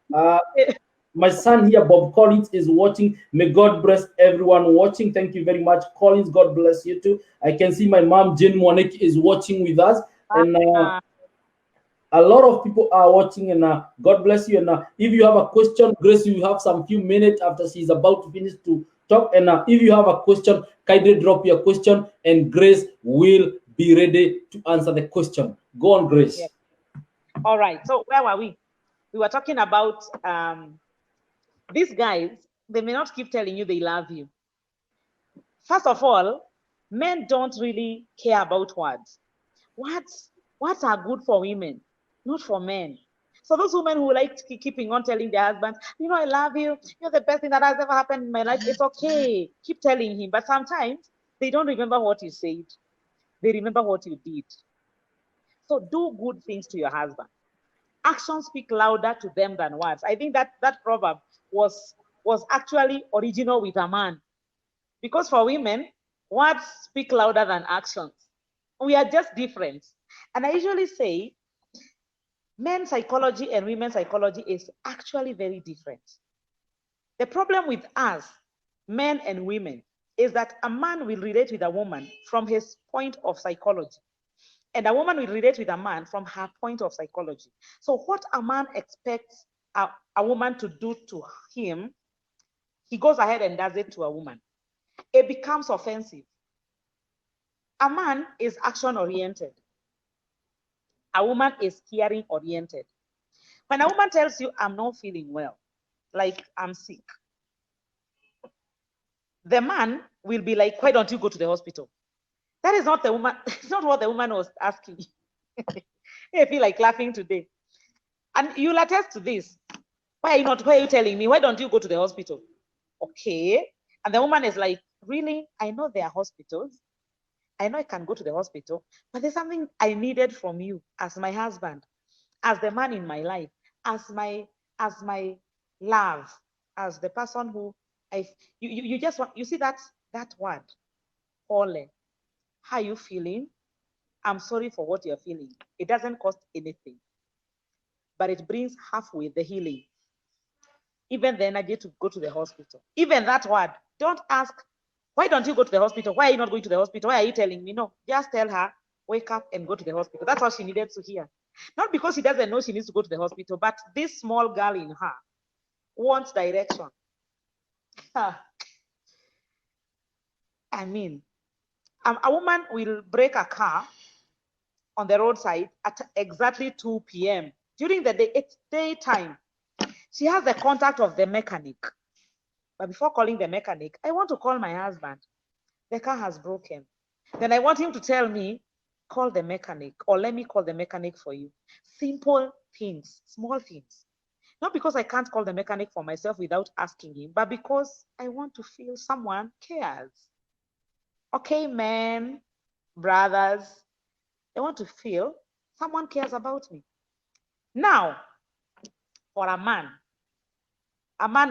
My son here, Bob Collins, is watching. May God bless everyone watching. Thank you very much, Collins. God bless you too. I can see my mom, Jane Monek, is watching with us. And a lot of people are watching. And God bless you. And if you have a question, Grace, you have some few minutes after she's about to finish to talk. And if you have a question, kindly drop your question, and Grace will be ready to answer the question. Go on, Grace. Yeah. All right. So where were we? We were talking about these guys. They may not keep telling you they love you. First of all, men don't really care about words. Words are good for women, not for men. So those women who like keeping on telling their husbands, I love you, you're the best thing that has ever happened in my life, it's okay. Keep telling him. But sometimes they don't remember what you said. They remember what you did. So do good things to your husband. Actions speak louder to them than words. I think that proverb was actually original with a man. Because for women, words speak louder than actions. We are just different. And I usually say men's psychology and women's psychology is actually very different. The problem with us, men and women, is that a man will relate with a woman from his point of psychology, and a woman will relate with a man from her point of psychology. So what a man expects a woman to do to him, he goes ahead and does it to a woman. It becomes offensive. A man is action-oriented. A woman is hearing-oriented. When a woman tells you, I'm not feeling well, like I'm sick, the man will be like, why don't you go to the hospital? That is not the woman, it's not what the woman was asking. I feel like laughing today. And you'll attest to this. Why are you telling me? Why don't you go to the hospital? Okay. And the woman is like, really? I know there are hospitals. I know I can go to the hospital, but there's something I needed from you as my husband, as the man in my life, as my love, as the person who you just want, you see that word, Ole. How are you feeling? I'm sorry for what you're feeling. It doesn't cost anything, but it brings halfway the healing, even the energy to go to the hospital. Even that word, don't ask, why don't you go to the hospital? Why are you not going to the hospital? Why are you telling me? No, just tell her, wake up and go to the hospital. That's all she needed to hear. Not because she doesn't know she needs to go to the hospital, but this small girl in her wants direction. I mean, a woman will break a car on the roadside at exactly 2 p.m. During the day, it's daytime. She has the contact of the mechanic. But before calling the mechanic, I want to call my husband. The car has broken. Then I want him to tell me, call the mechanic, or let me call the mechanic for you. Simple things, small things. Not because I can't call the mechanic for myself without asking him, but because I want to feel someone cares. Okay, men, brothers, I want to feel someone cares about me. Now, for a man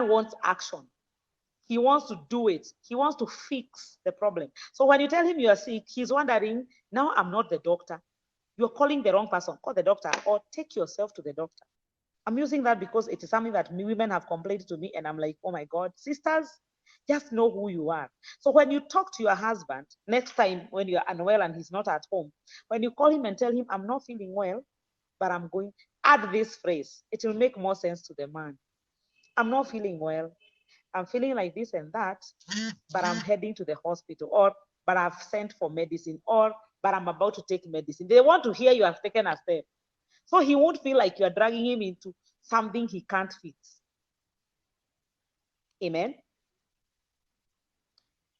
wants action. He wants to do it. He wants to fix the problem. So when you tell him you are sick, he's wondering, now I'm not the doctor. You're calling the wrong person. Call the doctor or take yourself to the doctor. I'm using that because it is something that women have complained to me, and I'm like, oh my God, sisters, just know who you are. So when you talk to your husband, next time when you're unwell and he's not at home, when you call him and tell him, I'm not feeling well, but I'm going, add this phrase. It will make more sense to the man. I'm not feeling well. I'm feeling like this and that, but I'm heading to the hospital, or but I've sent for medicine, or but I'm about to take medicine. They want to hear you have taken a step. So he won't feel like you're dragging him into something he can't fix. Amen.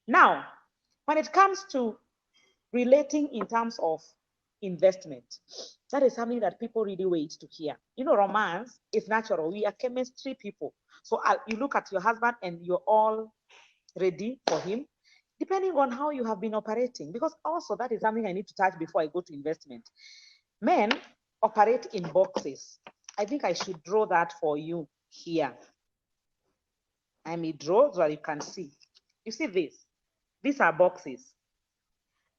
Now, when it comes to relating in terms of investment, that is something that people really wait to hear. You know, romance is natural. We are chemistry people. So you look at your husband and you're all ready for him, depending on how you have been operating. Because also that is something I need to touch before I go to investment. Men operate in boxes. I think I should draw that for you here. I may draw so that you can see. You see this? These are boxes.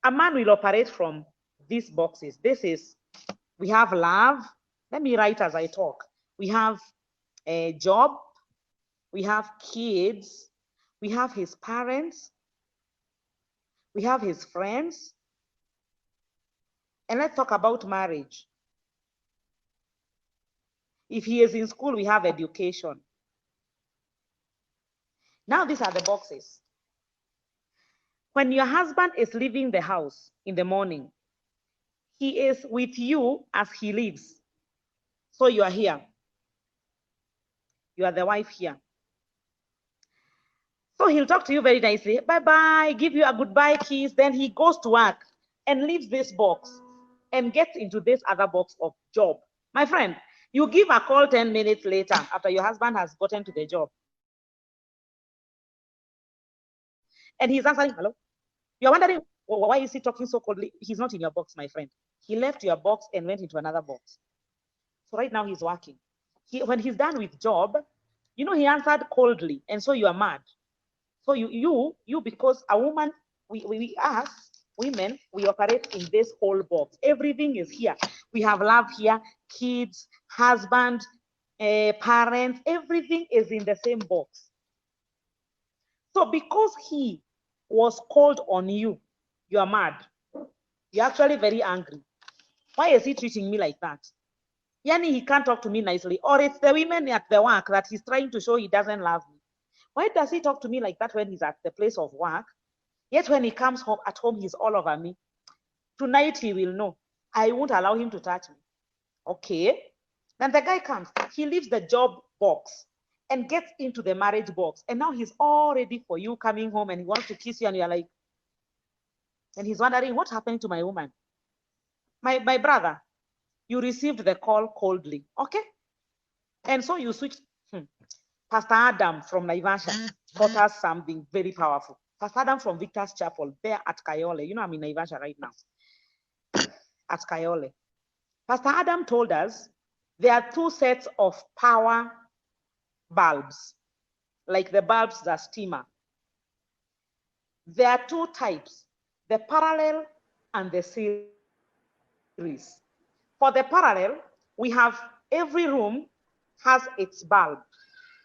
A man will operate from these boxes. This is, we have love. Let me write as I talk. We have a job. We have kids. We have his parents. We have his friends. And let's talk about marriage. If he is in school, we have education. Now these are the boxes. When your husband is leaving the house in the morning, he is with you as he leaves. So you are here. You are the wife here. So he'll talk to you very nicely. Bye-bye, give you a goodbye kiss. Then he goes to work and leaves this box and gets into this other box of job. My friend, you give a call 10 minutes later after your husband has gotten to the job. And he's answering, hello? You're wondering, why is he talking so coldly? He's not in your box, my friend. He left your box and went into another box. So right now he's working. When he's done with job, you know, he answered coldly. And so you are mad. So you because a woman, we us women, we operate in this whole box. Everything is here. We have love here, kids, husband, parents, everything is in the same box. So because he was called on you, you are mad. You're actually very angry. Why is he treating me like that? Yani, he can't talk to me nicely. Or it's the women at the work that he's trying to show he doesn't love me. Why does he talk to me like that when he's at the place of work? Yet when he comes home, at home, he's all over me. Tonight he will know. I won't allow him to touch me. Okay. Then the guy comes. He leaves the job box and gets into the marriage box. And now he's all ready for you coming home and he wants to kiss you. And you're like, and he's wondering, what happened to my woman? My brother, you received the call coldly. Okay. And so you switch. Pastor Adam from Naivasha taught us something very powerful. Pastor Adam from Victor's Chapel, there at Kayole. You know, I'm in Naivasha right now. At Kayole. Pastor Adam told us there are two sets of power bulbs, like the bulbs that steamer. There are two types, the parallel and the series. For the parallel, we have every room has its bulb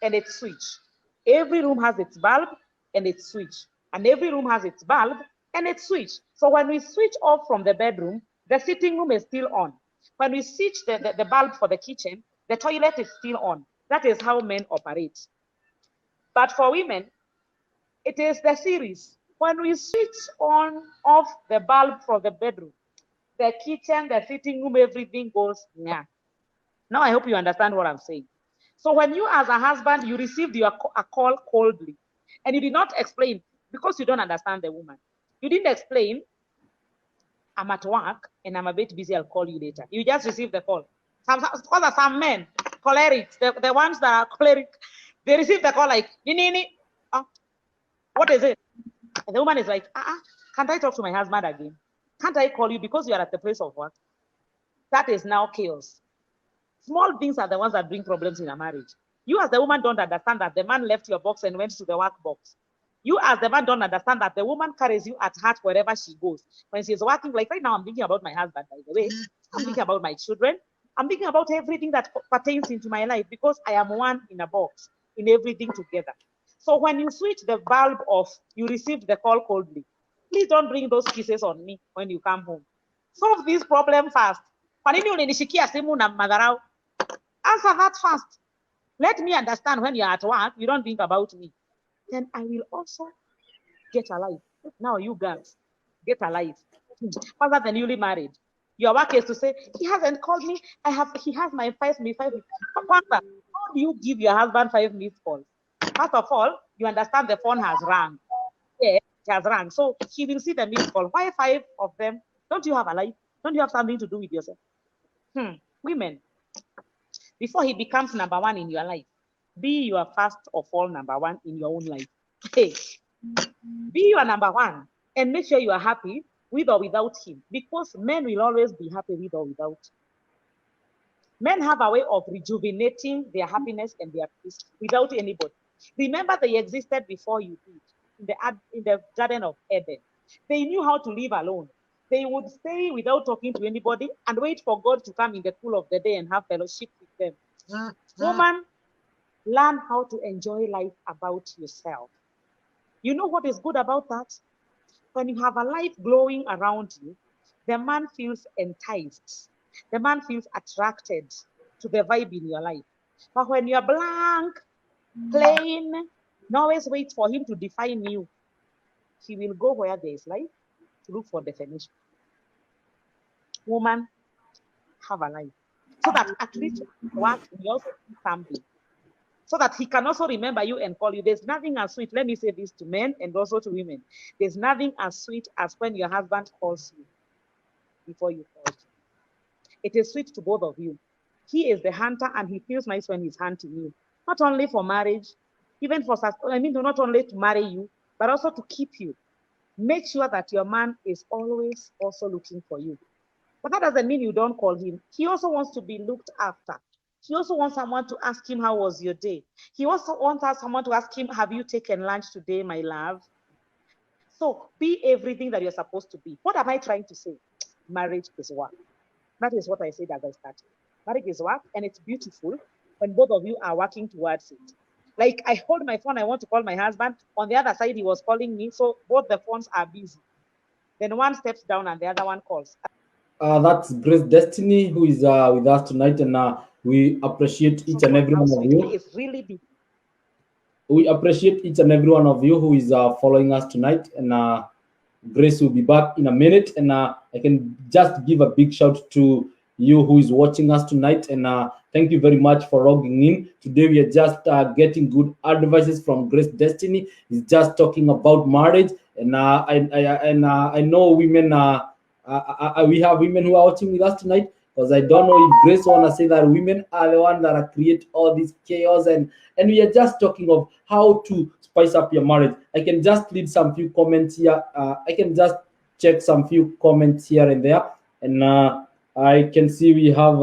and its switch. Every room has its bulb and its switch. And every room has its bulb and its switch. So when we switch off from the bedroom, the sitting room is still on. When we switch the bulb for the kitchen, the toilet is still on. That is how men operate. But for women, it is the series. When we switch on off the bulb for the bedroom, the kitchen, the sitting room, everything goes, yeah. Now I hope you understand what I'm saying. So when you as a husband, you received a call coldly and you did not explain because you don't understand the woman. You didn't explain, I'm at work and I'm a bit busy, I'll call you later. You just received the call. Some men, cholerics, the ones that are choleric, they receive the call like, what is it? And the woman is like, can't I talk to my husband again? Can't I call you because you are at the place of work? That is now chaos. Small things are the ones that bring problems in a marriage. You as the woman don't understand that the man left your box and went to the work box. You as the man don't understand that the woman carries you at heart wherever she goes. When she's working, like right now, I'm thinking about my husband, by the way. I'm thinking about my children. I'm thinking about everything that pertains into my life because I am one in a box, in everything together. So when you switch the bulb off, you received the call coldly. Please don't bring those kisses on me when you come home. Solve this problem fast. Answer that fast. Let me understand when you're at work, you don't think about me. Then I will also get alive. Now you girls, get alive. Other than newly married. Your work is to say, he hasn't called me. He has my 5 minutes. How do you give your husband 5 minutes calls? First of all, you understand the phone has rang. Yeah, it has rang. So he will see the missed call. Why 5 of them? Don't you have a life? Don't you have something to do with yourself? Women, before he becomes number one in your life, be your first of all number one in your own life. Hey, be your number one and make sure you are happy with or without him, because men will always be happy with or without. Men have a way of rejuvenating their happiness and their peace without anybody. Remember, they existed before you did in the Garden of Eden. They knew how to live alone. They would stay without talking to anybody and wait for God to come in the cool of the day and have fellowship with them. Woman, learn how to enjoy life about yourself. You know what is good about that? When you have a light glowing around you, the man feels enticed. The man feels attracted to the vibe in your life. But when you're blank, plain, you always wait for him to define you. He will go where there is life to look for definition. Woman, have a life. So that at least work, you also do something. So that he can also remember you and call you. There's nothing as sweet. Let me say this to men and also to women. There's nothing as sweet as when your husband calls you before you call him. It is sweet to both of you. He is the hunter and he feels nice when he's hunting you. Not only for marriage, even for, not only to marry you, but also to keep you. Make sure that your man is always also looking for you. But that doesn't mean you don't call him. He also wants to be looked after. He also wants someone to ask him, how was your day? He also wants someone to ask him, have you taken lunch today, my love? So be everything that you're supposed to be. What am I trying to say? Marriage is work. That is what I said as I started. Marriage is work, and it's beautiful when both of you are working towards it. Like, I hold my phone, I want to call my husband. On the other side, he was calling me. So both the phones are busy. Then one steps down and the other one calls. That's Grace Destiny, who is with us tonight, and we appreciate each and every one of you. It's really big. We appreciate each and every one of you who is following us tonight, and Grace will be back in a minute, and I can just give a big shout to you who is watching us tonight, and thank you very much for logging in. Today we are just getting good advices from Grace Destiny. He's just talking about marriage, and I know women. We have women who are watching with us tonight, because I don't know if Grace want to say that women are the ones that are create all this chaos, and we are just talking of how to spice up your marriage. I can just read some few comments here. I can just check some few comments here and there, and I can see we have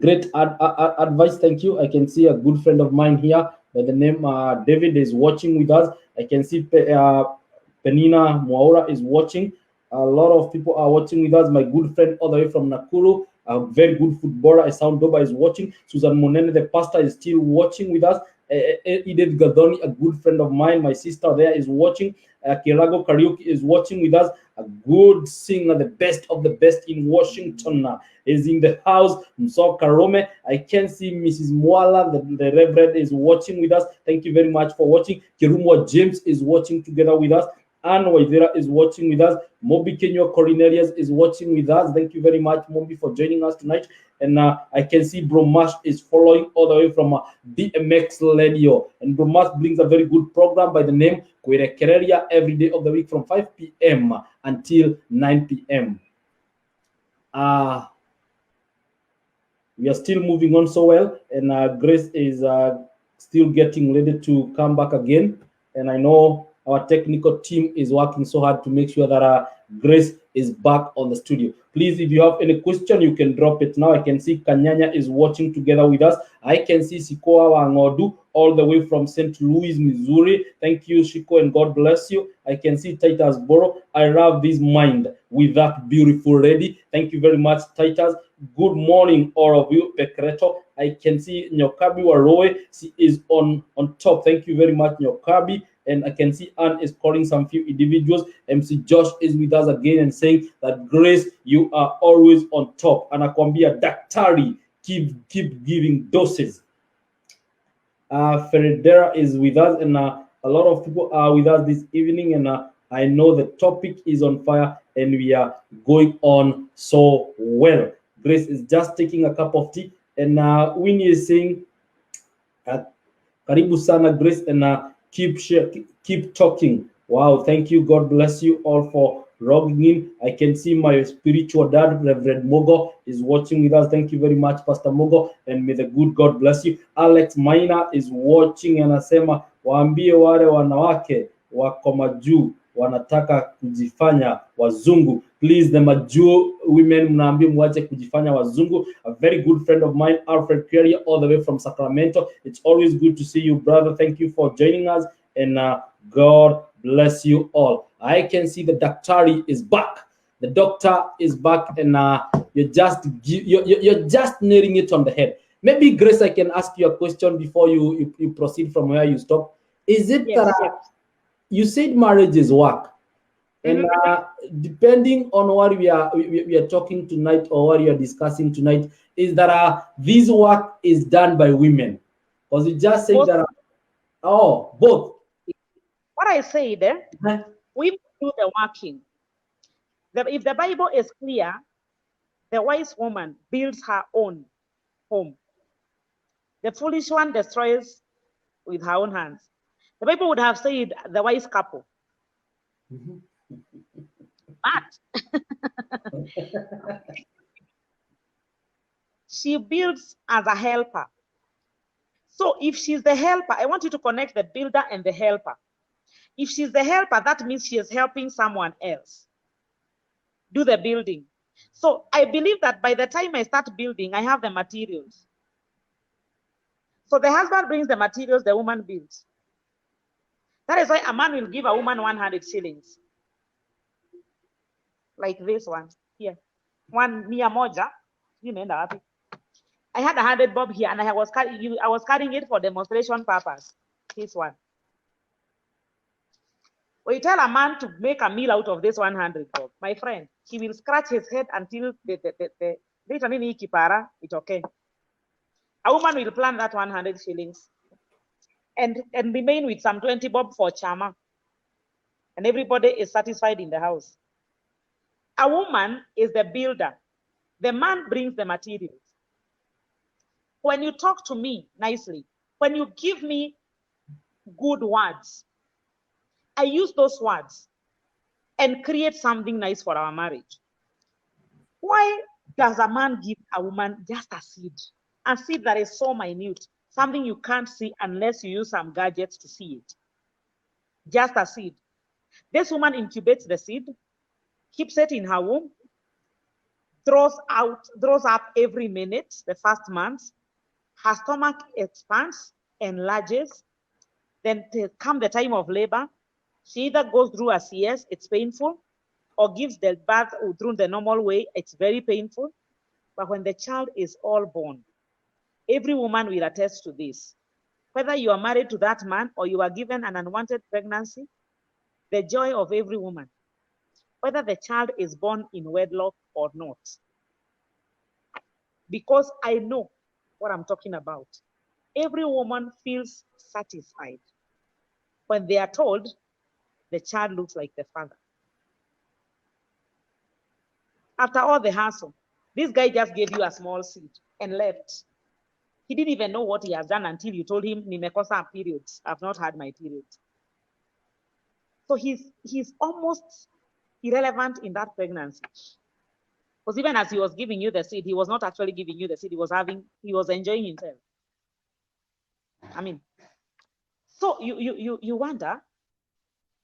great advice. Thank you. I can see a good friend of mine here by the name David is watching with us. I can see Penina Mwaura is watching. A lot of people are watching with us. My good friend all the way from Nakuru, a very good footballer, Sound Doba, is watching. Susan Monene, the pastor, is still watching with us. Edith Gadoni, a good friend of mine, my sister there, is watching. Kirago Karaoke is watching with us. A good singer, the best of the best in Washington, is in the house. Mso Karome. I can see Mrs. Mwala, the Reverend, is watching with us. Thank you very much for watching. Kirumwa James is watching together with us. Anne Waithera is watching with us. Moby Kenya Cornelius is watching with us. Thank you very much, Moby, for joining us tonight. And I can see Bromash is following all the way from DMX Radio. And Bromash brings a very good program by the name Kwere Kereria every day of the week from 5 p.m. until 9 p.m. We are still moving on so well. And Grace is still getting ready to come back again. And I know our technical team is working so hard to make sure that Grace is back on the studio. Please, if you have any question, you can drop it now. I can see Kanyanya is watching together with us. I can see Sikoa Wangodu all the way from St. Louis, Missouri. Thank you, Shiko, and God bless you. I can see Titus Boro. I love this mind with that beautiful lady. Thank you very much, Titus. Good morning, all of you. Pekreto. I can see Nyokabi Waroe. She is on top. Thank you very much, Nyokabi. And I can see Anne is calling some few individuals. MC Josh is with us again and saying that Grace, you are always on top. And Anakwambia Daktari, keep giving doses. Ferreira is with us, and a lot of people are with us this evening. And I know the topic is on fire, and we are going on so well. Grace is just taking a cup of tea, and Winnie is saying, "Karibu sana, Grace," and keep talking. Wow, thank you. God bless you all for logging in. I can see my spiritual dad, Reverend Mogo, is watching with us. Thank you very much, Pastor Mogo, and may the good God bless you. Alex Maina is watching, anasema waambie wale wanawake wako majuu wanataka kujifanya wazungu. Please, the majuu women, mnaambia mwache kujifanya wazungu. A very good friend of mine, Alfred Carrier, all the way from Sacramento. It's always good to see you, brother. Thank you for joining us, and God bless you all. I can see the Daktari is back. The doctor is back, and you're just nailing it on the head. Maybe, Grace, I can ask you a question before you proceed from where you stop. Is it that you said marriage is work, and depending on what we are talking tonight or what we are discussing tonight, is that this work is done by women? Because you just say that both. What I say there, we do the working. If the Bible is clear, the wise woman builds her own home. The foolish one destroys with her own hands. The Bible would have said the wise couple. But she builds as a helper. So if she's the helper, I want you to connect the builder and the helper. If she's the helper, that means she is helping someone else do the building. So I believe that by the time I start building, I have the materials. So the husband brings the materials, the woman builds. That is why a man will give a woman 100 shillings. Like this one here. One mia moja. I had 100 bob here and I was carrying it for demonstration purpose. This one. When you tell a man to make a meal out of this 100 bob, my friend, he will scratch his head until it's okay. A woman will plan that 100 shillings and remain with some 20 bob for chama. And everybody is satisfied in the house. A woman is the builder. The man brings the materials. When you talk to me nicely, when you give me good words, I use those words and create something nice for our marriage. Why does a man give a woman just a seed that is so minute, something you can't see unless you use some gadgets to see it? Just a seed. This woman incubates the seed, keeps it in her womb, throws up every minute, the first month. Her stomach expands, enlarges. Then come the time of labor, she either goes through a CS, it's painful, or gives the birth through the normal way, it's very painful. But when the child is all born, every woman will attest to this. Whether you are married to that man or you are given an unwanted pregnancy, the joy of every woman, whether the child is born in wedlock or not. Because I know what I'm talking about. Every woman feels satisfied when they are told the child looks like the father. After all the hassle, this guy just gave you a small seed and left. He didn't even know what he has done until you told him, Nimekosa periods. I've not had my periods. So he's almost irrelevant in that pregnancy. Because even as he was giving you the seed, he was not actually giving you the seed. He was enjoying himself. I mean, so you wonder,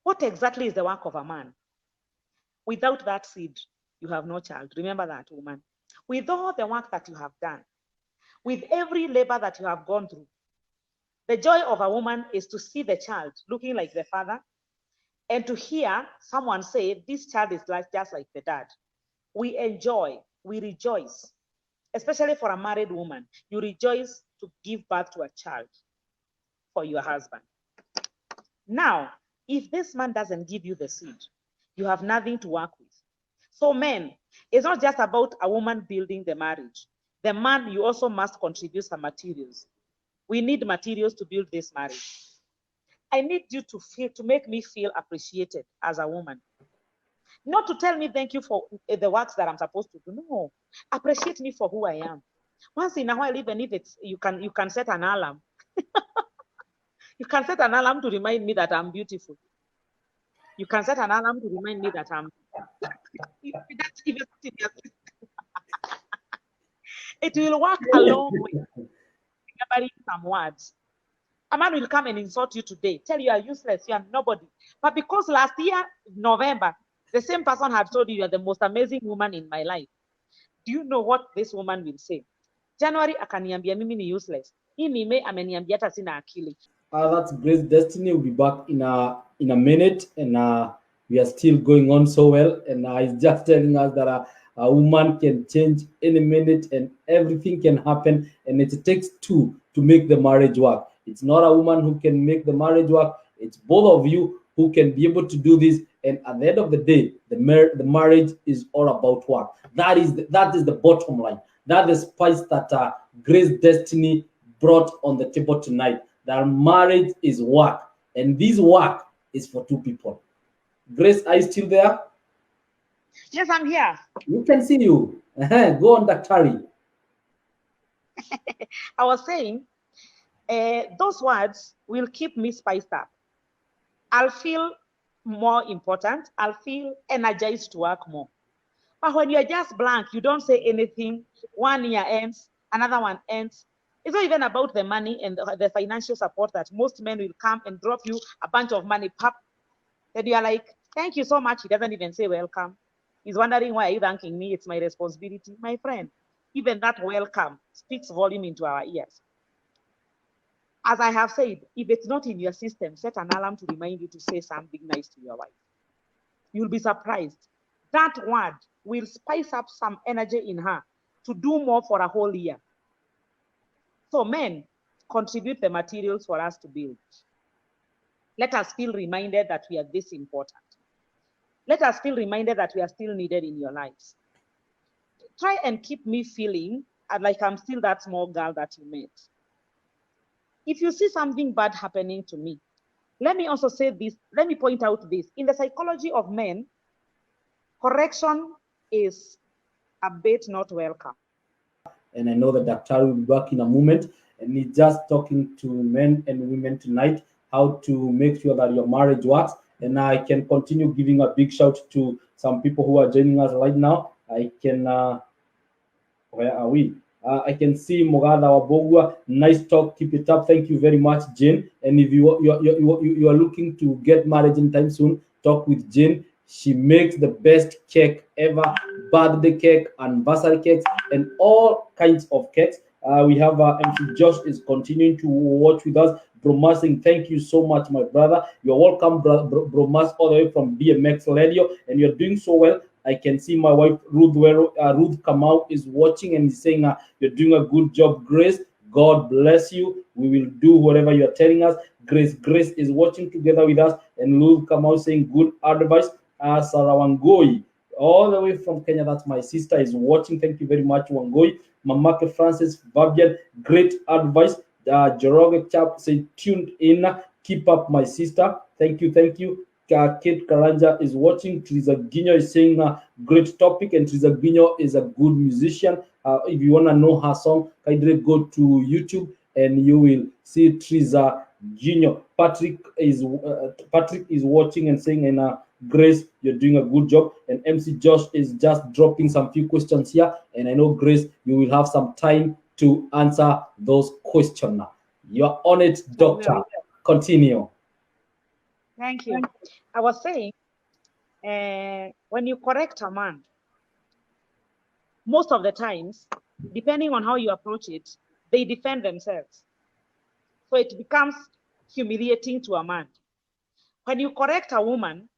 what exactly is the work of a man? Without that seed, you have no child. Remember that, woman. With all the work that you have done, with every labor that you have gone through, the joy of a woman is to see the child looking like the father and to hear someone say, this child is just like the dad. We enjoy, we rejoice, especially for a married woman. You rejoice to give birth to a child for your husband. Now, if this man doesn't give you the seed, you have nothing to work with. So men, it's not just about a woman building the marriage. The man, you also must contribute some materials. We need materials to build this marriage. I need you to make me feel appreciated as a woman. Not to tell me thank you for the works that I'm supposed to do. No, appreciate me for who I am. Once in a while, even if it's you can set an alarm. You can set an alarm to remind me that I'm beautiful. You can set an alarm to remind me that I'm. It will work a long way. Remembering some words. A man will come and insult you today, tell you are useless, you are nobody. But because last year, November, the same person had told you are the most amazing woman in my life. Do you know what this woman will say? January akaniambia mimi ni useless. Hii May ameniambia hata sina akili. That's Grace Destiny. Will be back in a minute, and we are still going on so well. And he's just telling us that a woman can change any minute, and everything can happen. And it takes two to make the marriage work. It's not a woman who can make the marriage work. It's both of you who can be able to do this. And at the end of the day, the marriage is all about work. That is the bottom line. That is the spice that Grace Destiny brought on the table tonight. That marriage is work, and this work is for two people. Grace, are you still there? Yes, I'm here. We can see you. Go on, Daktari. I was saying, those words will keep me spiced up. I'll feel more important. I'll feel energized to work more. But when you're just blank, you don't say anything. 1 year ends, another one ends. It's not even about the money and the financial support that most men will come and drop you a bunch of money, pop. Then you are like, thank you so much. He doesn't even say welcome. He's wondering, why are you thanking me? It's my responsibility. My friend, even that welcome speaks volume into our ears. As I have said, if it's not in your system, set an alarm to remind you to say something nice to your wife. You'll be surprised. That word will spice up some energy in her to do more for a whole year. So men, contribute the materials for us to build. Let us feel reminded that we are this important. Let us feel reminded that we are still needed in your lives. Try and keep me feeling like I'm still that small girl that you met. If you see something bad happening to me, let me also say this, let me point out this. In the psychology of men, correction is a bit not welcome. And I know that Daktari will be back in a moment. And he's just talking to men and women tonight how to make sure that your marriage works. And I can continue giving a big shout to some people who are joining us right now. I can, where are we? I can see Mogada Wabogwa. Nice talk. Keep it up. Thank you very much, Jane. And if you are looking to get married anytime soon, talk with Jane. She makes the best cake ever, birthday cake, anniversary cakes, and all kinds of cakes. We have MC Josh is continuing to watch with us. Bromas saying thank you so much, my brother. You're welcome, Bromas, all the way from BMX Radio, and you're doing so well. I can see my wife Ruth Kamau is watching and is saying you're doing a good job, Grace. God bless you. We will do whatever you're telling us. Grace is watching together with us, and Ruth Kamau saying good advice. Sarah Wangoi, all the way from Kenya, that's my sister, is watching. Thank you very much, Wangoi. Mamake Francis Fabian, great advice. Joroge Chap say tuned in. Keep up, my sister. Thank you, thank you. Kate Karanja is watching. Teresa Ginyo is saying great topic, and Teresa Ginyo is a good musician. If you want to know her song, kindly go to YouTube and you will see Teresa Ginyo. Patrick is watching and saying, and Grace, you're doing a good job. And MC Josh is just dropping some few questions here, and I know, Grace, you will have some time to answer those questions. You're on it, Doctor. Continue. Thank you. I was saying, when you correct a man, most of the times, depending on how you approach it, they defend themselves. So it becomes humiliating to a man. When you correct a woman,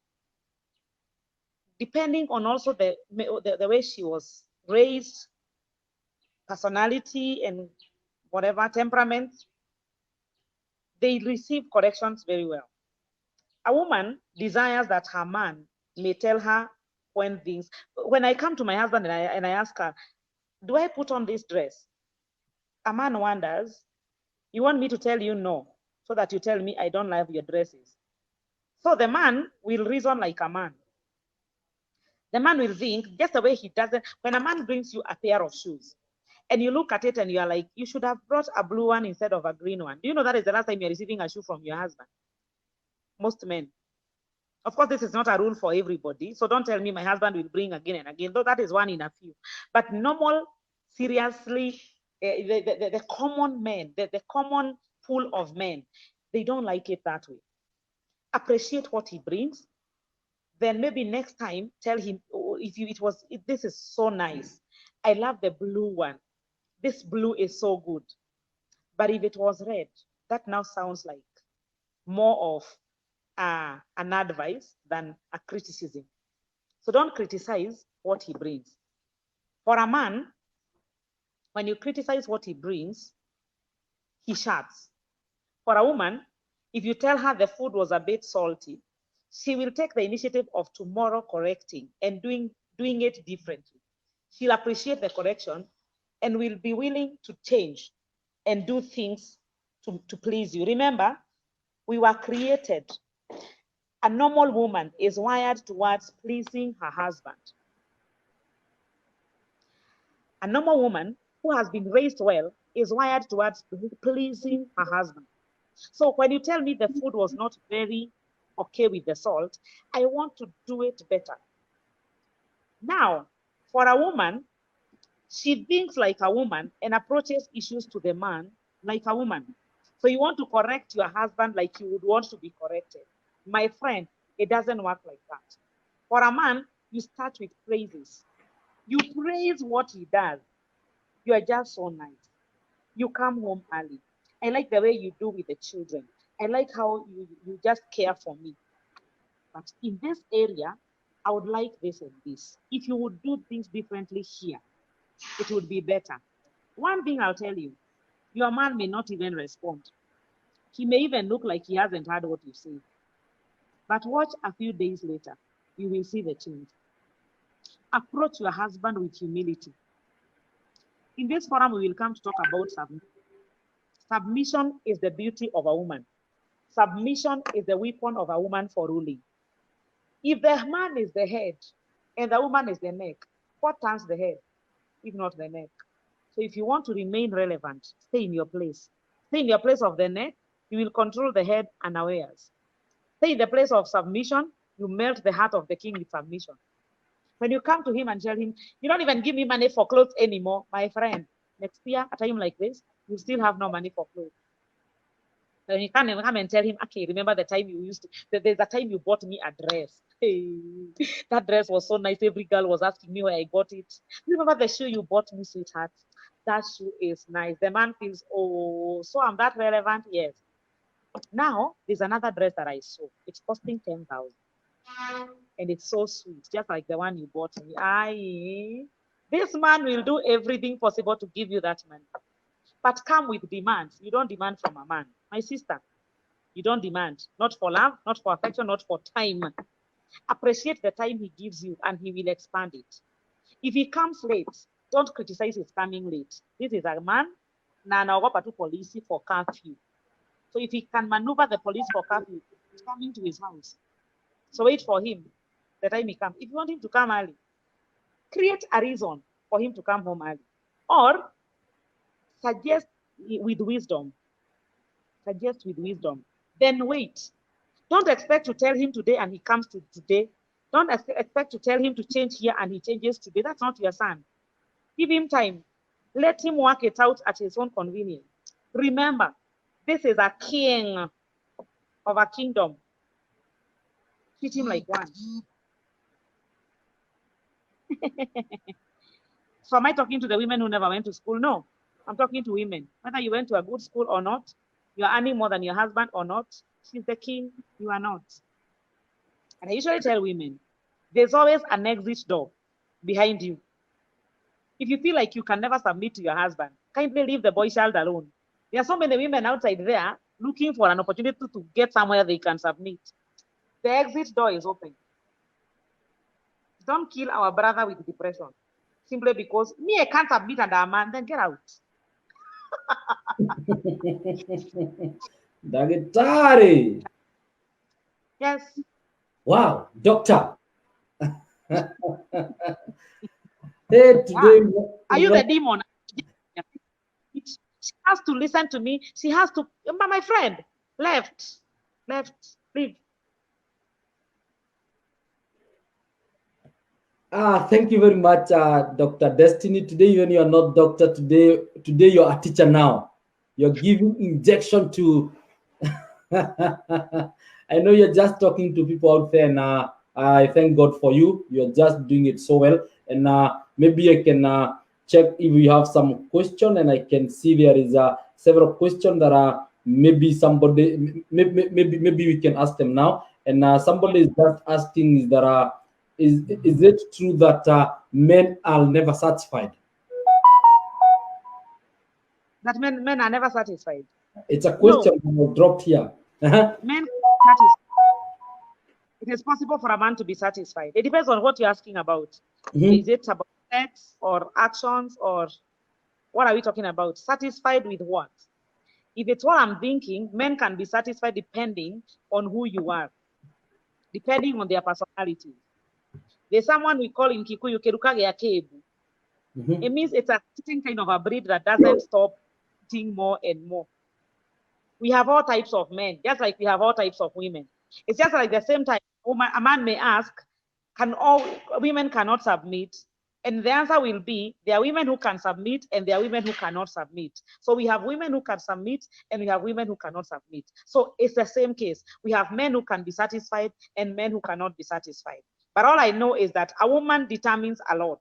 depending on also the way she was raised, personality, and whatever temperament, they receive corrections very well. A woman desires that her man may tell her when things. When I come to my husband and I ask her, do I put on this dress? A man wonders, you want me to tell you no, so that you tell me I don't love your dresses. So the man will reason like a man. The man will think just the way he doesn't. When a man brings you a pair of shoes, and you look at it and you are like, you should have brought a blue one instead of a green one. Do you know that is the last time you're receiving a shoe from your husband? Most men. Of course, this is not a rule for everybody. So don't tell me my husband will bring again and again, though that is one in a few. But normal, seriously, the common men, the common pool of men, they don't like it that way. Appreciate what he brings. Then maybe next time, tell him, oh, this is so nice. I love the blue one. This blue is so good. But if it was red, that now sounds like more of an advice than a criticism. So don't criticize what he brings. For a man, when you criticize what he brings, he shuts. For a woman, if you tell her the food was a bit salty, she will take the initiative of tomorrow correcting and doing it differently. She'll appreciate the correction and will be willing to change and do things to please you. Remember, we were created. A normal woman is wired towards pleasing her husband. A normal woman who has been raised well is wired towards pleasing her husband. So when you tell me the food was not very okay with the salt, I want to do it better. Now, for a woman, she thinks like a woman and approaches issues to the man like a woman. So you want to correct your husband like you would want to be corrected. My friend, it doesn't work like that. For a man, You start with praises. You praise what he does. You are just so nice. You come home early. I like the way you do with the children. I like how you just care for me. But in this area, I would like this and this. If you would do things differently here, it would be better. One thing I'll tell you, your man may not even respond. He may even look like he hasn't heard what you say. But watch a few days later, you will see the change. Approach your husband with humility. In this forum, we will come to talk about submission. Submission is the beauty of a woman. Submission is the weapon of a woman for ruling. If the man is the head and the woman is the neck, what turns the head, if not the neck? So if you want to remain relevant, stay in your place. Stay in your place of the neck, you will control the head unawares. Stay in the place of submission, you melt the heart of the king with submission. When you come to him and tell him, you don't even give me money for clothes anymore, my friend, next year, at a time like this, you still have no money for clothes. Then you can't even come and tell him, okay, remember the time you used to, there's a time you bought me a dress. Hey, that dress was so nice. Every girl was asking me where I got it. Remember the shoe you bought me, sweetheart? That shoe is nice. The man feels, oh, so I'm that relevant? Yes. Now, there's another dress that I saw. It's costing 10,000. And it's so sweet, just like the one you bought me. This man will do everything possible to give you that money. But come with demands. You don't demand from a man. My sister, you don't demand. Not for love, not for affection, not for time. Appreciate the time he gives you and he will expand it. If he comes late, don't criticize his coming late. This is a man, na anaogopa tu polisi for curfew. So if he can maneuver the police for curfew, he's coming to his house. So wait for him the time he comes. If you want him to come early, create a reason for him to come home early. Or suggest with wisdom. Suggest with wisdom. Then wait. Don't expect to tell him today and he comes to today. Don't expect to tell him to change here and he changes today. That's not your son. Give him time. Let him work it out at his own convenience. Remember, this is a king of a kingdom. Treat him like one. So am I talking to the women who never went to school? No, I'm talking to women. Whether you went to a good school or not, you're earning more than your husband or not, she's the king, you are not. And I usually tell women, there's always an exit door behind you. If you feel like you can never submit to your husband, kindly leave the boy child alone. There are so many women outside there looking for an opportunity to get somewhere they can submit. The exit door is open. Don't kill our brother with depression simply because me, I can't submit under a man, then get out. Dagetari. Yes. Wow, doctor. Hey, today. Wow. Are you the demon? She has to listen to me. She has to, my friend, left, leave. Thank you very much, Dr. Destiny. Today, even you are not doctor. Today you're a teacher now. You're giving injection to. I know you're just talking to people out there, and I thank God for you. You're just doing it so well. And maybe I can check if you have some question, and I can see there is several questions that are maybe somebody maybe we can ask them now. And somebody is just asking is that. Is it true that men are never satisfied? That men are never satisfied. It's a question that was dropped here. Men are satisfied. It is possible for a man to be satisfied. It depends on what you're asking about. Is it about sex or actions or what are we talking about? Satisfied with what? If it's what I'm thinking, men can be satisfied depending on who you are, depending on their personality. There's someone we call in Kikuyu Kerukage Akebu. It means it's a certain kind of a breed that doesn't stop eating more and more. We have all types of men, just like we have all types of women. It's just like the same time, a man may ask, can all women cannot submit? And the answer will be, there are women who can submit and there are women who cannot submit. So we have women who can submit and we have women who cannot submit. So it's the same case. We have men who can be satisfied and men who cannot be satisfied. But all I know is that a woman determines a lot.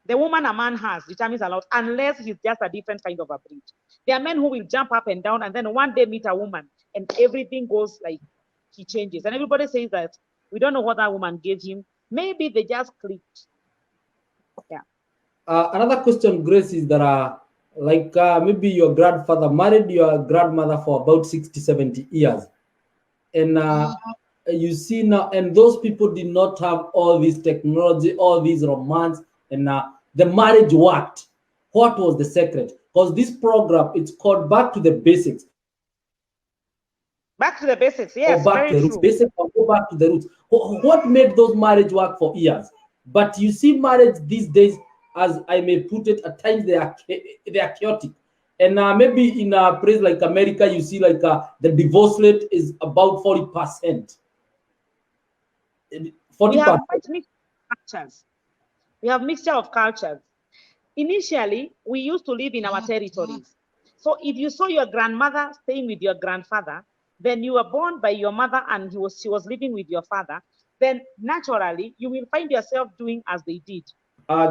The woman a man has determines a lot, unless he's just a different kind of a breed. There are men who will jump up and down, and then one day meet a woman, and everything goes like he changes. And everybody says that we don't know what that woman gave him. Maybe they just clicked. Yeah. Another question, Grace, is that maybe your grandfather married your grandmother for about 60, 70 years. And you see now, and those people did not have all this technology, all this romance, and the marriage worked. What was the secret? Because this program, it's called Back to the Basics. Back to the basics, yes, or back to the roots. Basic or go back to the roots. What made those marriage work for years? But you see, marriage these days, as I may put it, at times they are chaotic. And maybe in a place like America, you see like the divorce rate is about 40%. 40%. We have mixed cultures. We have mixture of cultures. Initially, we used to live in our territories. So if you saw your grandmother staying with your grandfather, then you were born by your mother and she was living with your father, then naturally you will find yourself doing as they did.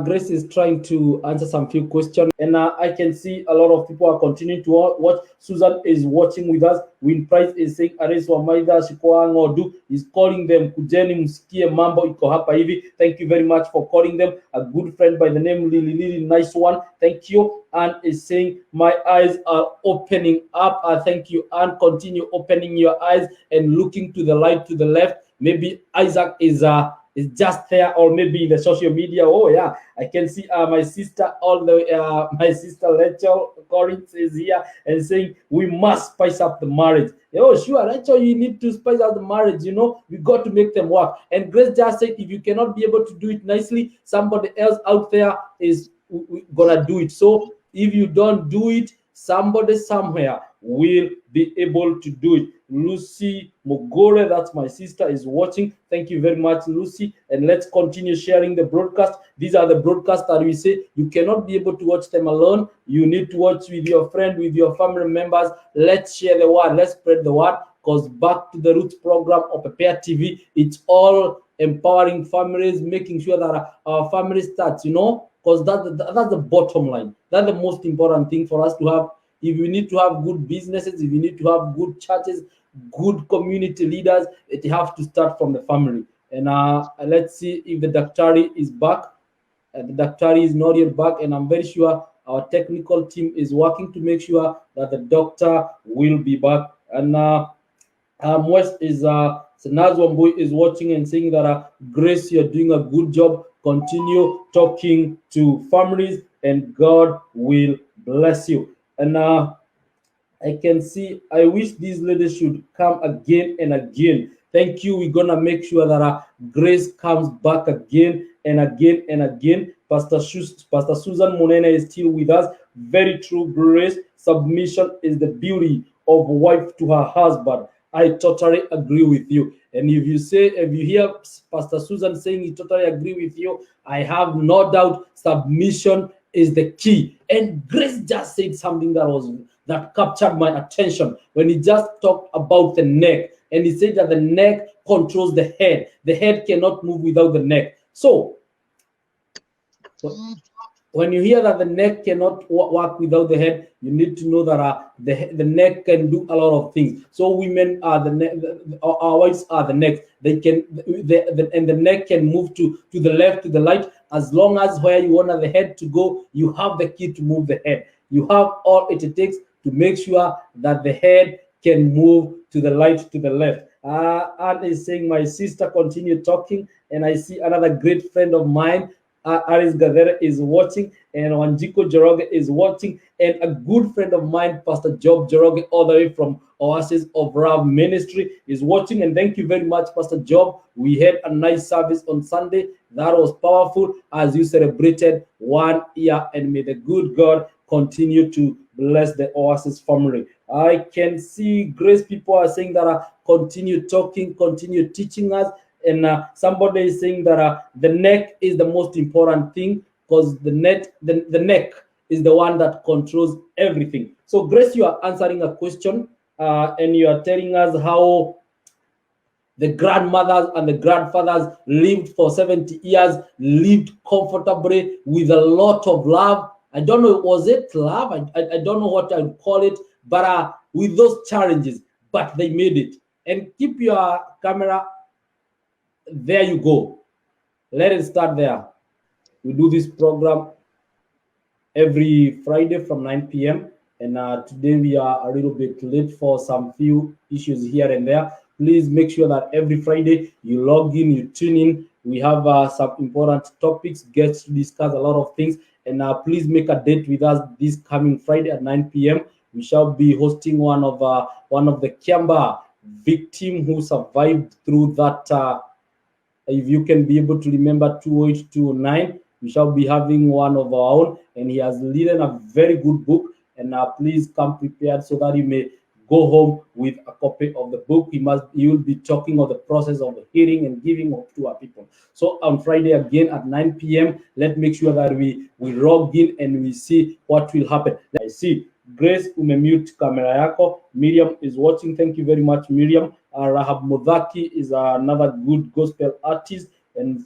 Grace is trying to answer some few questions, and I can see a lot of people are continuing to watch. Susan is watching with us. Win Price is saying Areso Maida Shikoangodu is calling them Kujeni Msikie Mambo iko hapa hivi. Thank you very much for calling them. A good friend by the name Lily, nice one. Thank you. Anne is saying my eyes are opening up. Thank you, Anne. Continue opening your eyes and looking to the right, to the left. Maybe Isaac is just there, or maybe in the social media. Oh yeah, I can see my sister all the way. My sister Rachel Corinth is here and saying we must spice up the marriage. Oh sure, Rachel, you need to spice up the marriage. You know, we got to make them work. And Grace just said, if you cannot be able to do it nicely, somebody else out there is gonna do it. So if you don't do it, somebody somewhere will be able to do it. Lucy Mogore, that's my sister, is watching. Thank you very much, Lucy. And let's continue sharing the broadcast. These are the broadcasts that we say you cannot be able to watch them alone. You need to watch with your friend, with your family members. Let's share the word. Let's spread the word, because Back to the Roots program of Prepare TV, it's all empowering families, making sure that our family starts, you know, because that's the bottom line. That's the most important thing for us to have. If you need to have good businesses, if you need to have good churches, good community leaders, it have to start from the family. And let's see if the Daktari is back. The Daktari is not yet back, and I'm very sure our technical team is working to make sure that the doctor will be back. And West is Senazwambu is watching and saying that Grace, you're doing a good job. Continue talking to families, and God will bless you. And I can see, I wish these ladies should come again and again. Thank you. We're going to make sure that Grace comes back again and again and again. Pastor Susan Monena is still with us. Very true, Grace. Submission is the beauty of a wife to her husband. I totally agree with you. And if you hear Pastor Susan saying he totally agree with you, I have no doubt submission is the key. And Grace just said something that captured my attention when he just talked about the neck. And he said that the neck controls the head. The head cannot move without the neck. So when you hear that the neck cannot work without the head, you need to know that the neck can do a lot of things. So women are the neck, our wives are the neck. They can, and the neck can move to the left, to the right, as long as where you want the head to go, you have the key to move the head. You have all it takes to make sure that the head can move to the right, to the left. Anne is saying, my sister, continue talking. And I see another great friend of mine, Aris Gathuru, is watching, and Wanjiko Joroge is watching, and a good friend of mine, Pastor Job Joroge, all the way from Oasis of Rav Ministry, is watching. And thank you very much, Pastor Job. We had a nice service on Sunday. That was powerful as you celebrated 1 year, and may the good God continue to bless the Oasis family. I can see Grace people are saying that continue talking, continue teaching us. And somebody is saying that the neck is the most important thing, because the neck is the one that controls everything. So Grace, you are answering a question and you are telling us how The grandmothers and the grandfathers lived for 70 years, lived comfortably with a lot of love. I don't know, was it love? I don't know what I would call it, but with those challenges, but they made it. And keep your camera, there you go. Let it start there. We do this program every Friday from 9 p.m. And today we are a little bit late for some few issues here and there. Please make sure that every Friday you log in, you tune in. We have some important topics, guests to discuss a lot of things. And please make a date with us this coming Friday at 9 p.m. We shall be hosting one of the Kiamba victim who survived through that. If you can be able to remember 28209, we shall be having one of our own, and he has written a very good book. And please come prepared so that you may go home with a copy of the book. He will be talking of the process of the hearing and giving hope to our people. So on Friday again at 9 p.m., let's make sure that we log in and we see what will happen. I see Grace umemute kamera yako. Miriam is watching. Thank you very much, Miriam. Rahab Mudhaki is another good gospel artist, and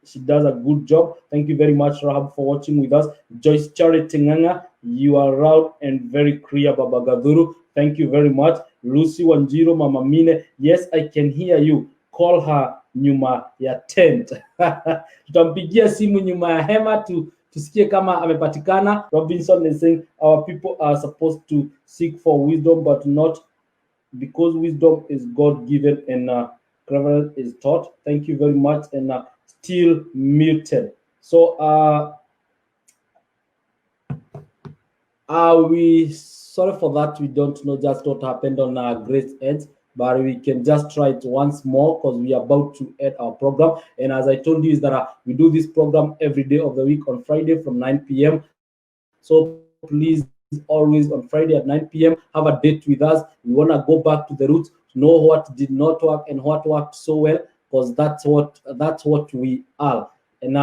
she does a good job. Thank you very much, Rahab, for watching with us. Joyce Charity Nganga, you are loud and very clear, Baba Gathuru. Thank you very much. Lucy Wanjiro, Mama Mine, yes, I can hear you. Call her nyuma ya tent. Tutampigia simu nyuma ya hema tusikie kama amepatikana. Robinson is saying our people are supposed to seek for wisdom, but not because wisdom is God given and cleverness is taught. Thank you very much. And still muted. So we sorry for that. We don't know just what happened on Grace Edge, but we can just try it once more because we are about to end our program. And as I told you, is that we do this program every day of the week on Friday from 9 p.m. So please always on Friday at 9 p.m. have a date with us. We want to go back to the roots, know what did not work and what worked so well, because that's what we are. And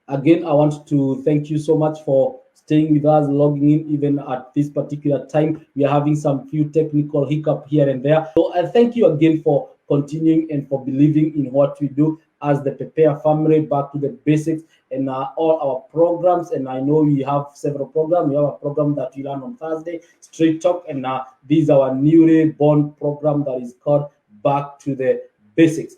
again, I want to thank you so much for staying with us, logging in even at this particular time. We are having some few technical hiccup here and there. So I thank you again for continuing and for believing in what we do as the Prepare family, back to the basics and all our programs. And I know we have several programs. We have a program that we run on Thursday, Straight Talk, and this is our newly born program that is called Back to the Basics.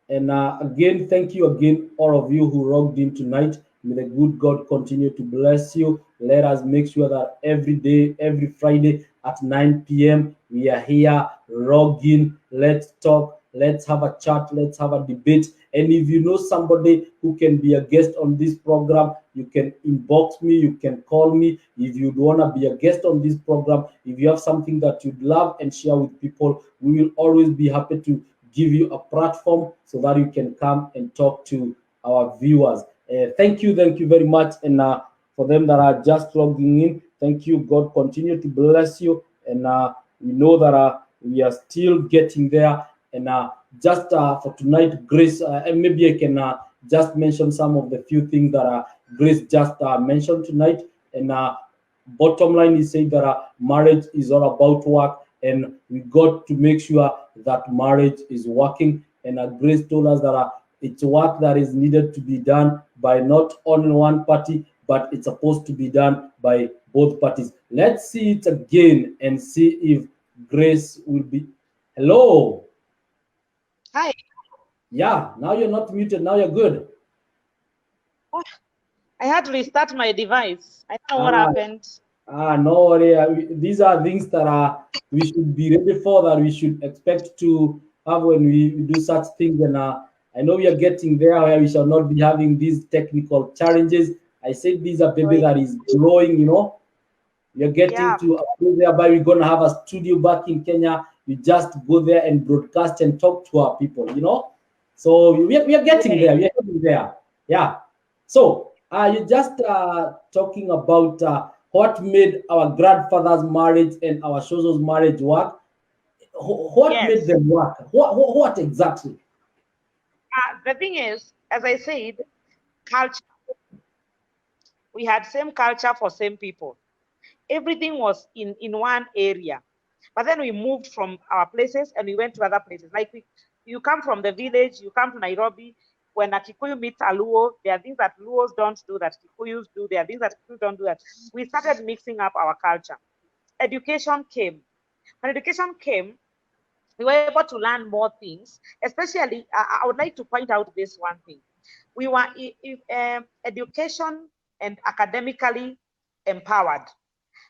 And again, thank you again, all of you who logged in tonight. May the good God continue to bless you. Let us make sure that every day, every Friday at 9 p.m., we are here, log in, let's talk, let's have a chat, let's have a debate. And if you know somebody who can be a guest on this program, you can inbox me, you can call me. If you want to be a guest on this program, if you have something that you'd love and share with people, we will always be happy to give you a platform so that you can come and talk to our viewers. Thank you very much. And for them that are just logging in, thank you. God continue to bless you. And we know that we are still getting there. And just for tonight, Grace, and maybe I can just mention some of the few things that Grace just mentioned tonight. And bottom line is saying that marriage is all about work, and we got to make sure that marriage is working. And Grace told us that it's work that is needed to be done by not only one party, but it's supposed to be done by both parties. Let's see it again and see if Grace will be. Hello. Hi. Yeah, now you're not muted. Now you're good. Oh, I had to restart my device. I don't know what happened. No worry. These are things that we should be ready for, that we should expect to have when we do such things. And I know we are getting there where we shall not be having these technical challenges. I said these are baby that is growing, you know. We are getting to a place whereby we're going to have a studio back in Kenya. We just go there and broadcast and talk to our people, you know. So we are getting there. We are getting there. Yeah. So you're just talking about what made our grandfather's marriage and our Shozo's marriage work. What made them work? What exactly? The thing is, as I said, culture. We had same culture for same people. Everything was in one area. But then we moved from our places and we went to other places. Like you come from the village, you come to Nairobi. When a Kikuyu meets a Luo, there are things that Luos don't do that Kikuyus do. There are things that Kikuyus don't do that. We started mixing up our culture. Education came. When education came, we were able to learn more things. Especially, I would like to point out this one thing. We were education and academically empowered,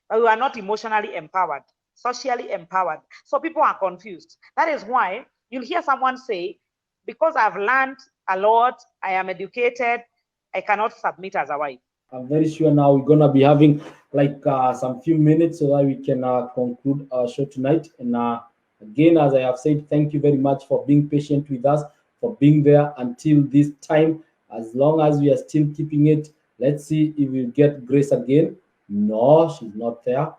but we were not emotionally empowered, socially empowered. So people are confused. That is why you'll hear someone say, because I've learned a lot, I am educated, I cannot submit as a wife. I'm very sure now we're gonna be having like some few minutes so that we can conclude our show tonight. And again, as I have said, thank you very much for being patient with us, for being there until this time. As long as we are still keeping it, let's see if we get Grace again. No, she's not there.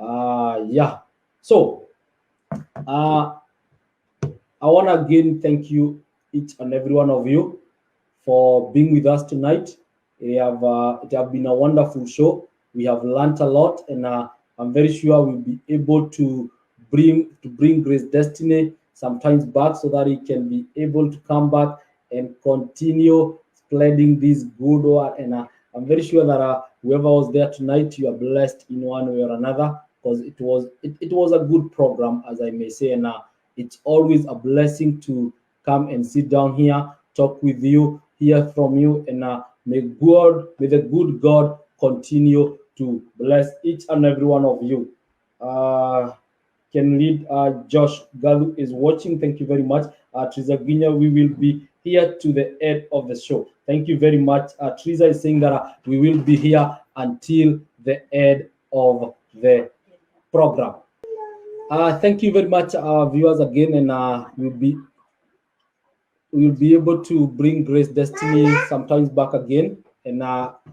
Yeah. So I want to again thank you, each and every one of you, for being with us tonight. It have been a wonderful show. We have learned a lot, and I'm very sure we'll be able to bring Grace Destiny sometimes back so that he can be able to come back and continue spreading this good word. And I'm very sure that whoever was there tonight, you are blessed in one way or another, because it was a good program, as I may say, and it's always a blessing to come and sit down here, talk with you, hear from you, and may the good God continue to bless each and every one of you. Can lead Josh Galu is watching. Thank you very much. Teresa Guinya, we will be here to the end of the show. Thank you very much. Teresa is saying that we will be here until the end of the program. Thank you very much, viewers, again, and we'll be able to bring Grace Destiny sometimes back again. And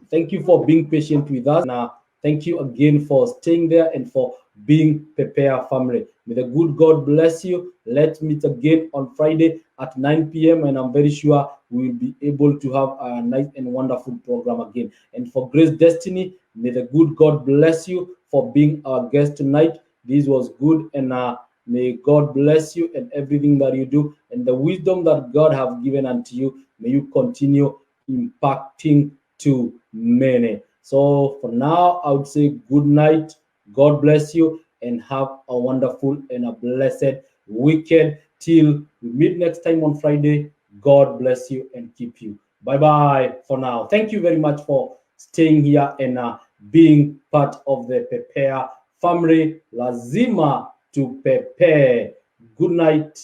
thank you for being patient with us. And thank you again for staying there and for being Prepare family. May the good God bless you. Let's meet again on Friday at 9 p.m. And I'm very sure we'll be able to have a nice and wonderful program again. And for Grace Destiny, may the good God bless you for being our guest tonight. This was good, and may God bless you and everything that you do, and the wisdom that God have given unto you, may you continue impacting to many. So for now, I would say good night. God bless you and have a wonderful and a blessed weekend. Till we meet next time on Friday, God bless you and keep you. Bye-bye for now. Thank you very much for staying here and being part of the Prepare family. Lazima to prepare. Good night.